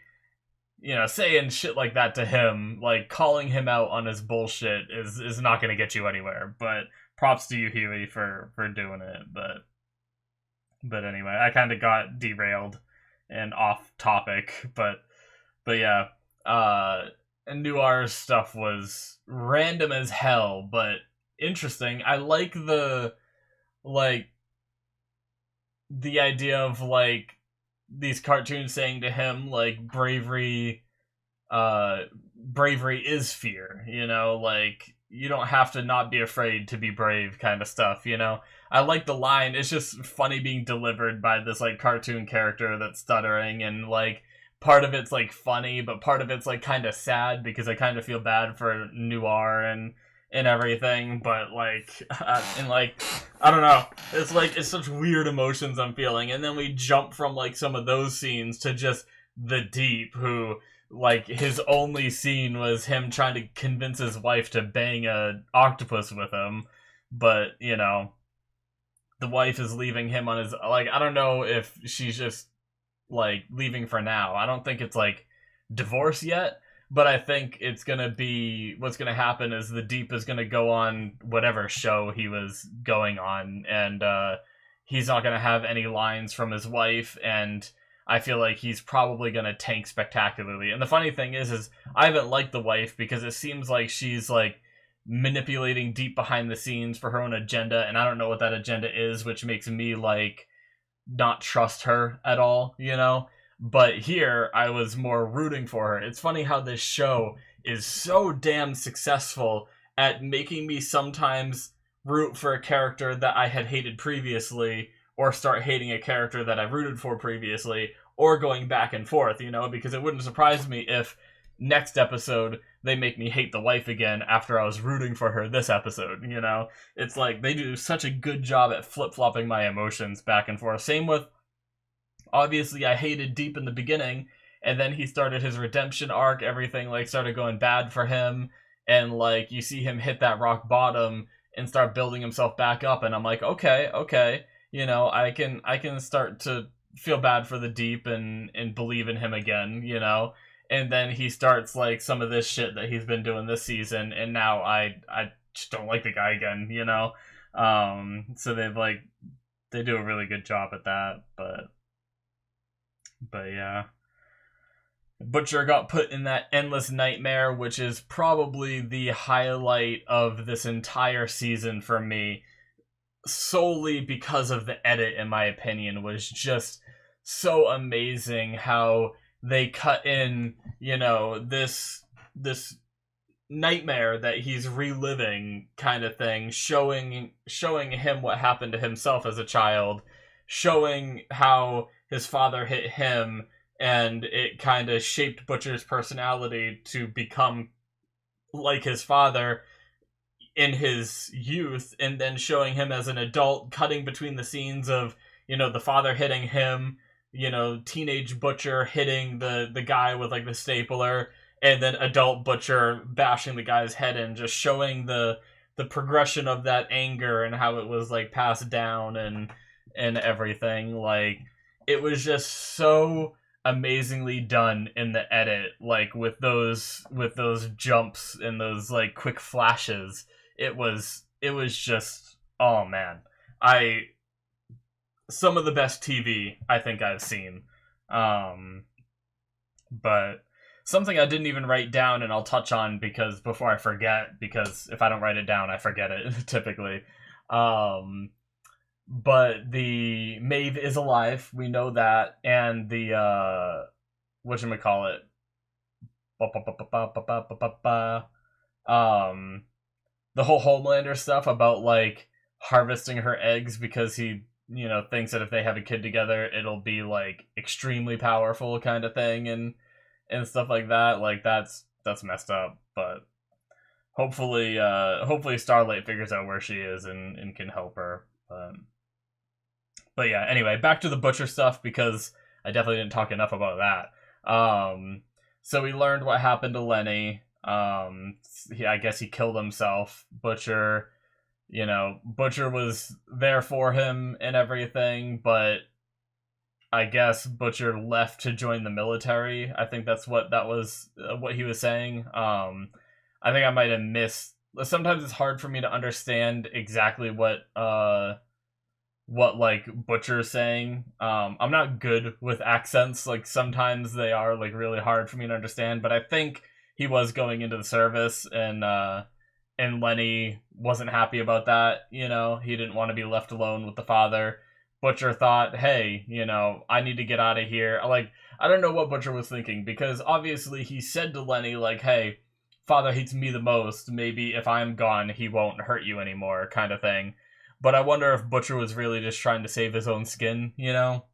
saying shit like that to him, like calling him out on his bullshit is not going to get you anywhere. But props to you, Huey, for doing it. But anyway, I kind of got derailed and off topic, but yeah, and Noir's stuff was random as hell, but interesting. I like the idea of like these cartoons saying to him like bravery is fear, like you don't have to not be afraid to be brave kind of stuff, I like the line. It's just funny being delivered by this like cartoon character that's stuttering, and like part of it's like funny, but part of it's like kind of sad because I kind of feel bad for Noir and everything, but like and like I don't know, it's such weird emotions I'm feeling. And then we jump from like some of those scenes to just the Deep, who like his only scene was him trying to convince his wife to bang a octopus with him, but the wife is leaving him on his, like, I don't know if she's just like leaving for now. I don't think it's like divorce yet, but I think it's gonna be, what's gonna happen is the Deep is gonna go on whatever show he was going on, and he's not gonna have any lines from his wife, and I feel like he's probably gonna tank spectacularly. And the funny thing is I haven't liked the wife because it seems like she's like manipulating Deep behind the scenes for her own agenda, and I don't know what that agenda is, which makes me like not trust her at all, but here I was more rooting for her. It's funny how this show is so damn successful at making me sometimes root for a character that I had hated previously, or start hating a character that I rooted for previously, or going back and forth, because it wouldn't surprise me if next episode they make me hate the wife again after I was rooting for her this episode, It's like they do such a good job at flip-flopping my emotions back and forth. Same with obviously I hated Deep in the beginning, and then he started his redemption arc, everything like started going bad for him, and like you see him hit that rock bottom and start building himself back up, and I'm like, okay, you know, I can start to feel bad for the Deep and believe in him again, you know. And then he starts like some of this shit that he's been doing this season, and now I just don't like the guy again, you know. So they do a really good job at that, but yeah. Butcher got put in that endless nightmare, which is probably the highlight of this entire season for me, solely because of the edit, in my opinion, was just so amazing how they cut in, you know, this nightmare that he's reliving kind of thing, showing him what happened to himself as a child, showing how his father hit him, and it kind of shaped Butcher's personality to become like his father in his youth, and then showing him as an adult, cutting between the scenes of, you know, the father hitting him, you know, teenage Butcher hitting the guy with like the stapler, and then adult Butcher bashing the guy's head in, just showing the progression of that anger and how it was like passed down and everything. Like, it was just so amazingly done in the edit, like with those jumps and those like quick flashes. It was just, oh man, some of the best TV I think I've seen. But something I didn't even write down, and I'll touch on because before I forget, because if I don't write it down, I forget it typically. But the Maeve is alive, we know that, and the whatchamacallit, the whole Homelander stuff about like harvesting her eggs because he, you know, thinks that if they have a kid together it'll be like extremely powerful kind of thing, and stuff like that. Like that's messed up, but hopefully Starlight figures out where she is and can help her. But yeah, anyway, back to the Butcher stuff, because I definitely didn't talk enough about that. So we learned what happened to Lenny. I guess he killed himself. Butcher was there for him and everything, but I guess Butcher left to join the military. I think that's what he was saying. I think I might have missed. Sometimes it's hard for me to understand exactly what like Butcher's saying. I'm not good with accents. Like sometimes they are like really hard for me to understand, but I think he was going into the service, and Lenny wasn't happy about that. You know, he didn't want to be left alone with the father. Butcher thought, hey, you know, I need to get out of here. Like, I don't know what Butcher was thinking, because obviously he said to Lenny, like, hey, father hates me the most. Maybe if I'm gone, he won't hurt you anymore, kind of thing. But I wonder if Butcher was really just trying to save his own skin, you know?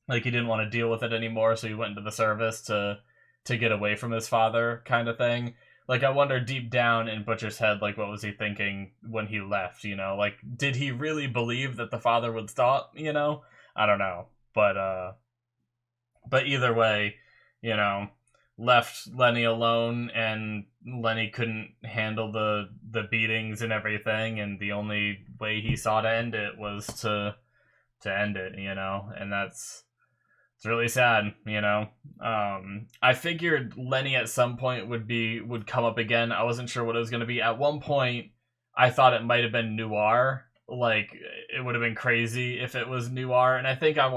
Like, he didn't want to deal with it anymore, so he went into the service to get away from his father, kind of thing. Like, I wonder deep down in Butcher's head, like, what was he thinking when he left, you know? Like, did he really believe that the father would stop, you know? I don't know. But either way, you know, left Lenny alone, and Lenny couldn't handle the beatings and everything, and the only way he saw to end it was to end it, you know? And it's really sad, you know. I figured Lenny at some point would come up again. I wasn't sure what it was going to be. At one point, I thought it might have been Noir. Like, it would have been crazy if it was Noir. And I think I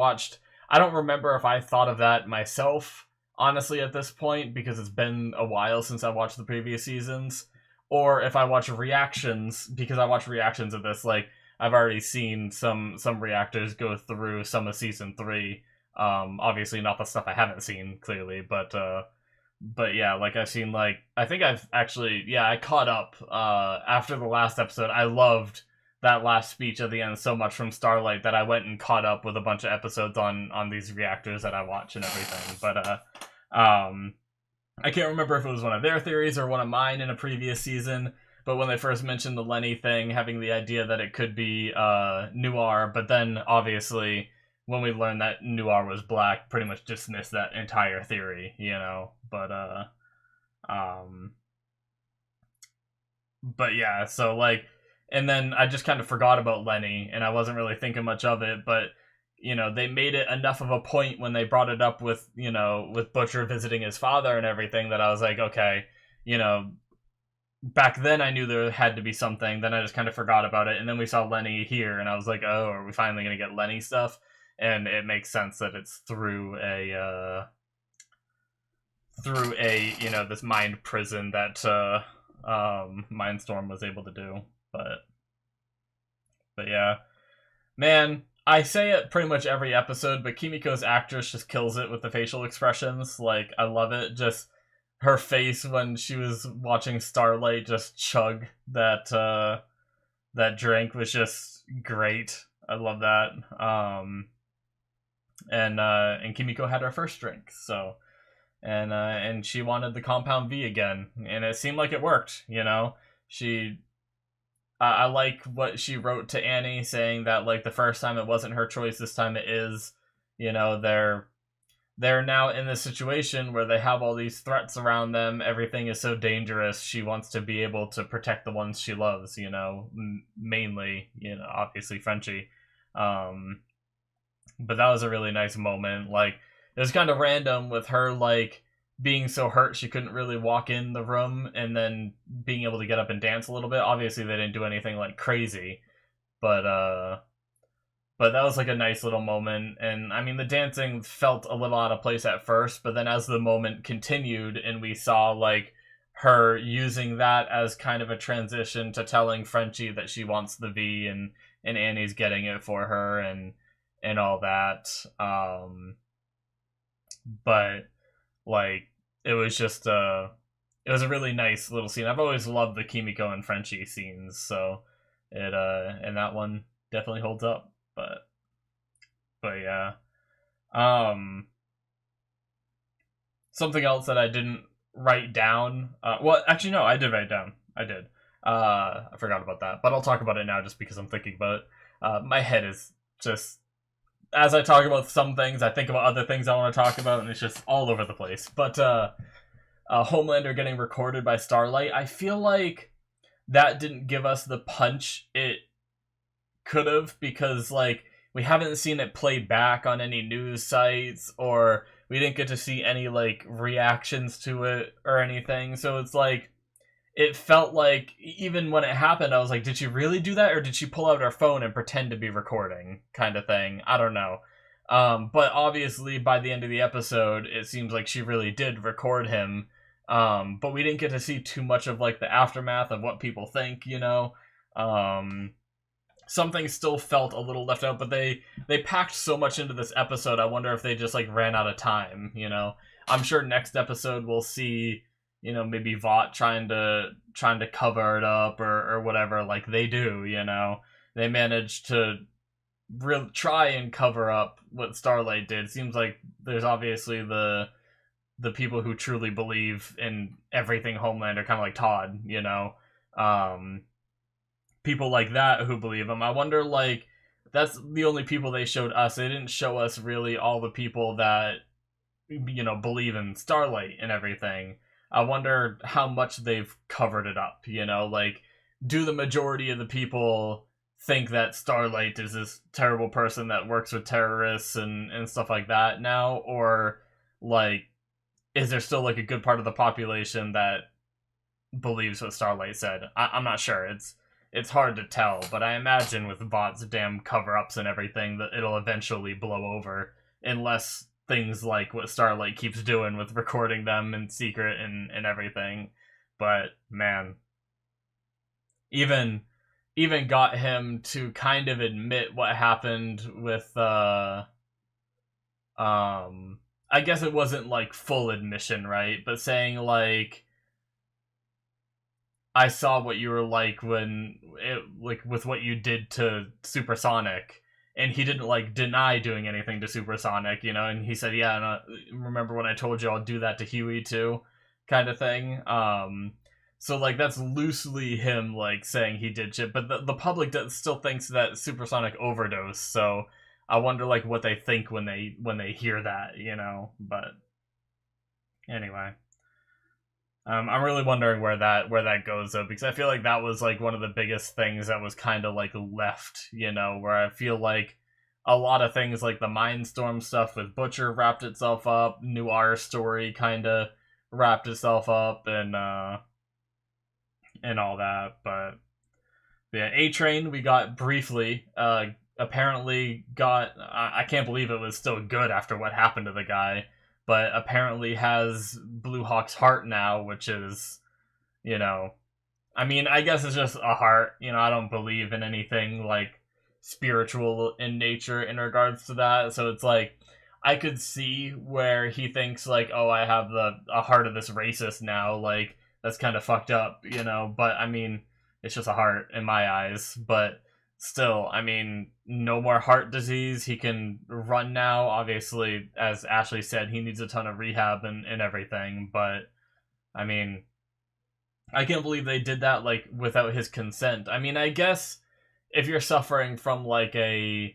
don't remember if I thought of that myself, honestly, at this point, because it's been a while since I watched the previous seasons, or if I watch reactions, because I watch reactions of this. Like, I've already seen some reactors go through some of season 3. Obviously not the stuff I haven't seen, clearly, but yeah, like I've seen, like, I think I've actually, yeah, I caught up after the last episode. I loved that last speech at the end so much from Starlight that I went and caught up with a bunch of episodes on these reactors that I watch and everything. But I can't remember if it was one of their theories or one of mine in a previous season, but when they first mentioned the Lenny thing, having the idea that it could be Noir, but then obviously when we learned that Noir was black, pretty much dismissed that entire theory, you know. Um, but yeah, so like, and then I just kind of forgot about Lenny, and I wasn't really thinking much of it, but you know, they made it enough of a point when they brought it up with, you know, with Butcher visiting his father and everything, that I was like, okay, you know, back then I knew there had to be something, then I just kind of forgot about it, and then we saw Lenny here, and I was like, oh, are we finally gonna get Lenny stuff? And it makes sense that it's through a you know, this mind prison that Mindstorm was able to do. But yeah, man, I say it pretty much every episode, but Kimiko's actress just kills it with the facial expressions. Like, I love it. Just her face when she was watching Starlight just chug that drink was just great. I love that. And Kimiko had her first drink, so and she wanted the compound V again, and it seemed like it worked. You know, I like what she wrote to Annie, saying that like the first time it wasn't her choice, this time it is. You know, they're now in this situation where they have all these threats around them. Everything is so dangerous. She wants to be able to protect the ones she loves. You know, mainly, you know, obviously Frenchie. But that was a really nice moment. Like, it was kind of random with her like being so hurt she couldn't really walk in the room, and then being able to get up and dance a little bit. Obviously they didn't do anything like crazy, but that was like a nice little moment. And I mean, the dancing felt a little out of place at first, but then as the moment continued and we saw like her using that as kind of a transition to telling Frenchie that she wants the V, and Annie's getting it for her, and all that. But like, it was just it was a really nice little scene. I've always loved the Kimiko and Frenchie scenes, so it and that one definitely holds up. But yeah. Something else that I didn't write down. Well, actually, no, I did write down. I did. I forgot about that, but I'll talk about it now just because I'm thinking about it. My head is just, as I talk about some things, I think about other things I want to talk about, and it's just all over the place. But Homelander getting recorded by Starlight, I feel like that didn't give us the punch it could have, because like, we haven't seen it played back on any news sites, or we didn't get to see any like reactions to it or anything. So it's like, it felt like even when it happened, I was like, did she really do that, or did she pull out her phone and pretend to be recording, kind of thing? I don't know. But obviously by the end of the episode, it seems like she really did record him. But we didn't get to see too much of like the aftermath of what people think, you know. Something still felt a little left out, but they packed so much into this episode. I wonder if they just like ran out of time, you know. I'm sure next episode we'll see, you know, maybe Vought trying to cover it up or whatever, like they do, you know. They managed to really try and cover up what Starlight did. Seems like there's obviously the people who truly believe in everything Homelander, kind of like Todd, you know. People like that who believe him. I wonder, like, that's the only people they showed us. They didn't show us really all the people that, you know, believe in Starlight and everything. I wonder how much they've covered it up, you know, like, do the majority of the people think that Starlight is this terrible person that works with terrorists and stuff like that now, or, like, is there still, like, a good part of the population that believes what Starlight said? I'm not sure. It's hard to tell, but I imagine with Vought's damn cover-ups and everything that it'll eventually blow over, unless things like what Starlight keeps doing with recording them in secret and everything. But man, even got him to kind of admit what happened with I guess it wasn't like full admission, right? But saying like, I saw what you were like when it, like, with what you did to Supersonic, and he didn't like deny doing anything to Supersonic, you know, and he said, yeah, and remember when I told you I'll do that to Huey too, kind of thing. So like, that's loosely him like saying he did shit, but the public still thinks that Supersonic overdosed, so I wonder like what they think when they hear that, you know. But anyway, I'm really wondering where that goes though, because I feel like that was like one of the biggest things that was kind of like left, you know, where I feel like a lot of things like the Mindstorm stuff with Butcher wrapped itself up, Noir story kind of wrapped itself up, and all that. But yeah, A-Train we got briefly. Apparently got. I can't believe it was still good after what happened to the guy, but apparently has Blue Hawk's heart now, which is, you know, I mean, I guess it's just a heart. You know, I don't believe in anything like spiritual in nature in regards to that. So it's like I could see where he thinks like, oh, I have a heart of this racist now. Like that's kind of fucked up, you know. But I mean, it's just a heart in my eyes. But still, I mean, no more heart disease. He can run now. Obviously, as Ashley said, he needs a ton of rehab and everything. But I mean, I can't believe they did that like without his consent. I mean, I guess if you're suffering from like a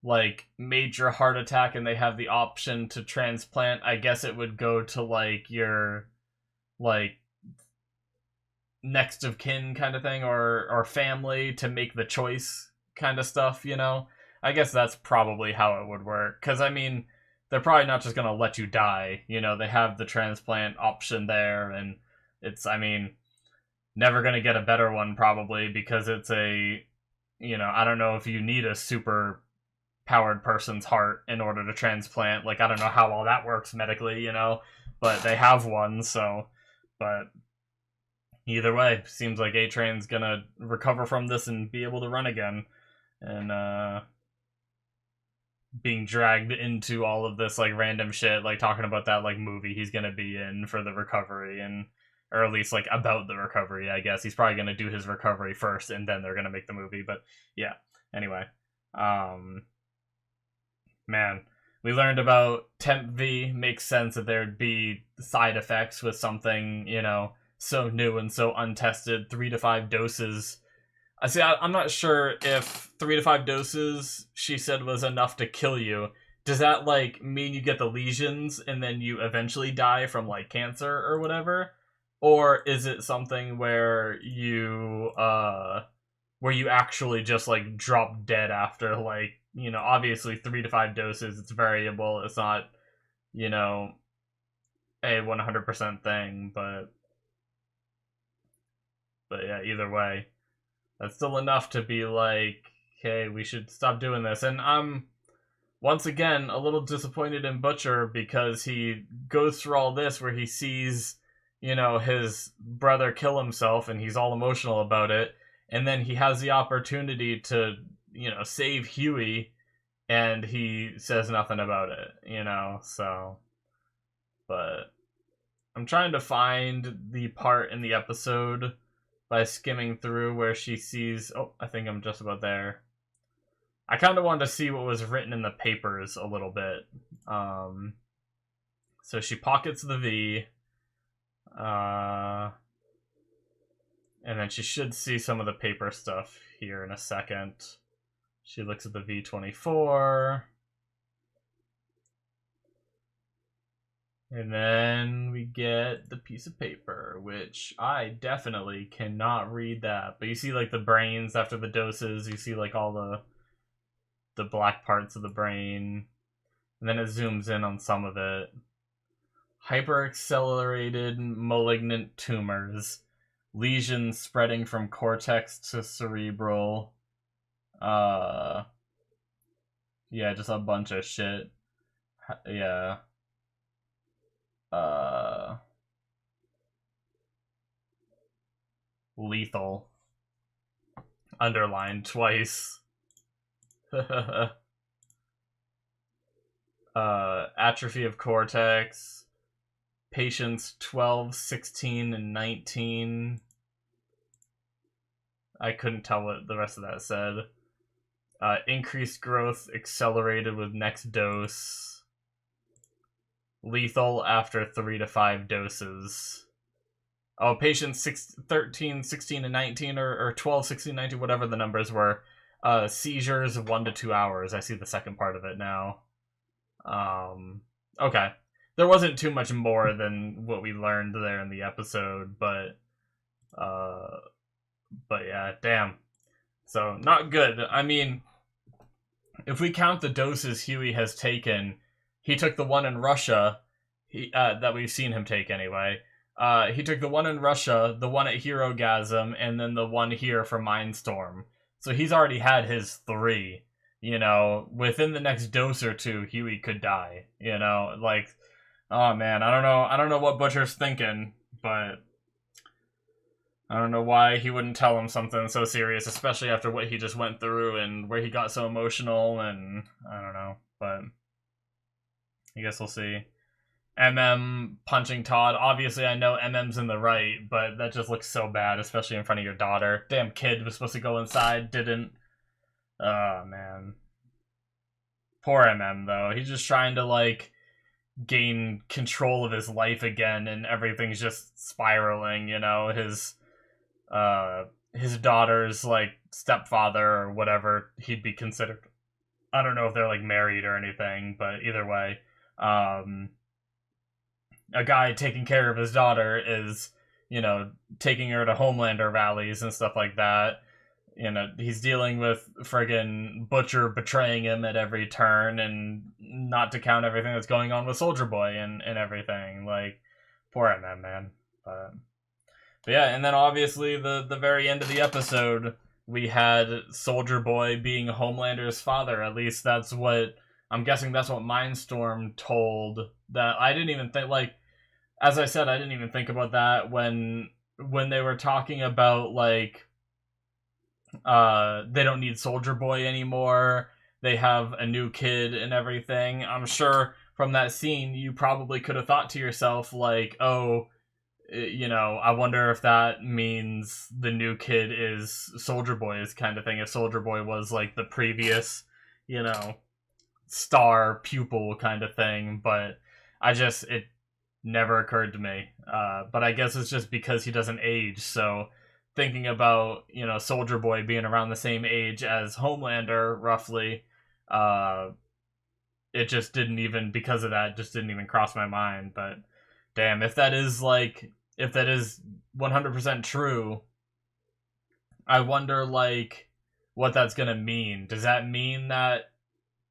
like major heart attack and they have the option to transplant, I guess it would go to like your like next of kin kind of thing, or family to make the choice kind of stuff, you know. I guess that's probably how it would work, because I mean they're probably not just gonna let you die, you know. They have the transplant option there, and it's, I mean, never gonna get a better one probably, because it's a, you know, I don't know if you need a super powered person's heart in order to transplant. Like, I don't know how all that works medically, you know, but they have one. So, but either way, seems like A-Train's gonna recover from this and be able to run again, and being dragged into all of this like random shit, like talking about that like movie he's gonna be in for the recovery, and or at least like about the recovery. I guess he's probably gonna do his recovery first and then they're gonna make the movie. But yeah, anyway, man, we learned about Temp V. Makes sense that there'd be side effects with something, you know, so new and so untested. 3 to 5 doses. I see. I'm not sure if 3 to 5 doses she said was enough to kill you. Does that like mean you get the lesions and then you eventually die from like cancer or whatever? Or is it something where you actually just like drop dead after, like, you know, obviously 3 to 5 doses, it's variable. It's not, you know, a 100% thing, but yeah, either way, that's still enough to be like, okay, we should stop doing this. And I'm once again a little disappointed in Butcher, because he goes through all this where he sees, you know, his brother kill himself and he's all emotional about it, and then he has the opportunity to, you know, save Huey and he says nothing about it, you know. So, but I'm trying to find the part in the episode by skimming through where she sees, oh, I think I'm just about there. I kind of wanted to see what was written in the papers a little bit. So she pockets the V, and then she should see some of the paper stuff here in a second. She looks at the V24. And then we get the piece of paper, which I definitely cannot read that. But you see like the brains after the doses, you see like all the black parts of the brain. And then it zooms in on some of it. Hyperaccelerated malignant tumors. Lesions spreading from cortex to cerebral. Yeah, just a bunch of shit. Yeah. Lethal. Underlined twice. Atrophy of cortex. Patients 12, 16, and 19. I couldn't tell what the rest of that said. Increased growth accelerated with next dose. Lethal after 3 to 5 doses. Oh, patients 13, 16, and 19, or 12, 16, 19, whatever the numbers were. seizures of 1 to 2 hours. I see the second part of it now. Okay. There wasn't too much more than what we learned there in the episode, but yeah, damn. So, not good. I mean, if we count the doses Huey has taken, he took the one in Russia, that we've seen him take anyway. He took the one in Russia, the one at Herogasm, and then the one here for Mindstorm. So he's already had his 3. You know, within the next dose or 2, Huey could die. You know, like, oh man, I don't know what Butcher's thinking, but I don't know why he wouldn't tell him something so serious, especially after what he just went through and where he got so emotional, and I don't know, but I guess we'll see. MM punching Todd. Obviously, I know MM's in the right, but that just looks so bad, especially in front of your daughter. Damn kid was supposed to go inside, didn't. Oh, man. Poor MM, though. He's just trying to, like, gain control of his life again, and everything's just spiraling, you know? His daughter's, like, stepfather or whatever he'd be considered. I don't know if they're, like, married or anything, but either way. A guy taking care of his daughter is, you know, taking her to Homelander rallies and stuff like that. You know, he's dealing with friggin' Butcher betraying him at every turn, and not to count everything that's going on with Soldier Boy and everything. Like, poor MM, man. But yeah, and then obviously the very end of the episode, we had Soldier Boy being Homelander's father. At least that's what, I'm guessing that's what Mindstorm told. That I didn't even think, like, as I said, I didn't even think about that when they were talking about, like, they don't need Soldier Boy anymore, they have a new kid and everything. I'm sure from that scene you probably could have thought to yourself, like, oh, you know, I wonder if that means the new kid is Soldier Boy's kind of thing, if Soldier Boy was like the previous, you know, star pupil kind of thing. But it never occurred to me. But I guess it's just because he doesn't age, so thinking about, you know, Soldier Boy being around the same age as Homelander, roughly, it just didn't even, because of that, just didn't even cross my mind. But damn, if that is 100% true, I wonder, like, what that's gonna mean. Does that mean that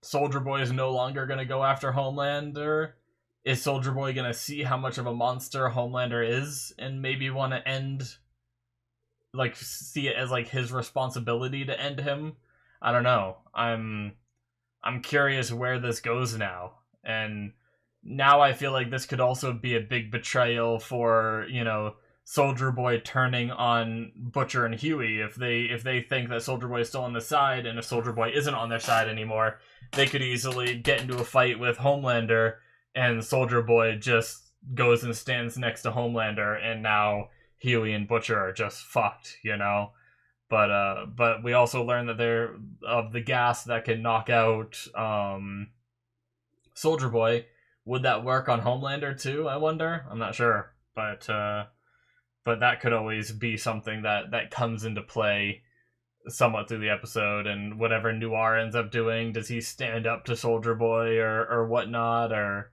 Soldier Boy is no longer gonna go after Homelander? Is Soldier Boy gonna see how much of a monster Homelander is and maybe want to end, like, see it as like his responsibility to end him? I don't know. I'm curious where this goes now. And now I feel like this could also be a big betrayal for, you know, Soldier Boy turning on Butcher and Huey. If they think that Soldier Boy is still on the side, and if Soldier Boy isn't on their side anymore, they could easily get into a fight with Homelander, and Soldier Boy just goes and stands next to Homelander, and now Huey and Butcher are just fucked, you know? But we also learned that they're of the gas that can knock out Soldier Boy. Would that work on Homelander too, I wonder? I'm not sure. But that could always be something that comes into play somewhat through the episode, and whatever Noir ends up doing, does he stand up to Soldier Boy or whatnot, or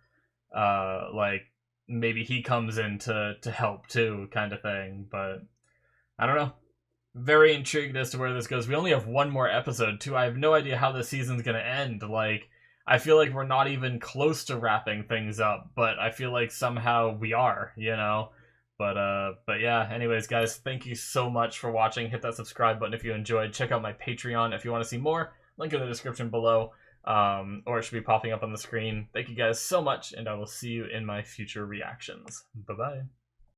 like maybe he comes in to help too, kind of thing. But I don't know. Very intrigued as to where this goes. We only have one more episode too. I have no idea how this season's gonna end. Like, I feel like we're not even close to wrapping things up, but I feel like somehow we are, you know? But yeah, anyways, guys, thank you so much for watching. Hit that subscribe button if you enjoyed. Check out my Patreon if you want to see more. Link in the description below, or it should be popping up on the screen. Thank you guys so much, and I will see you in my future reactions. Bye-bye.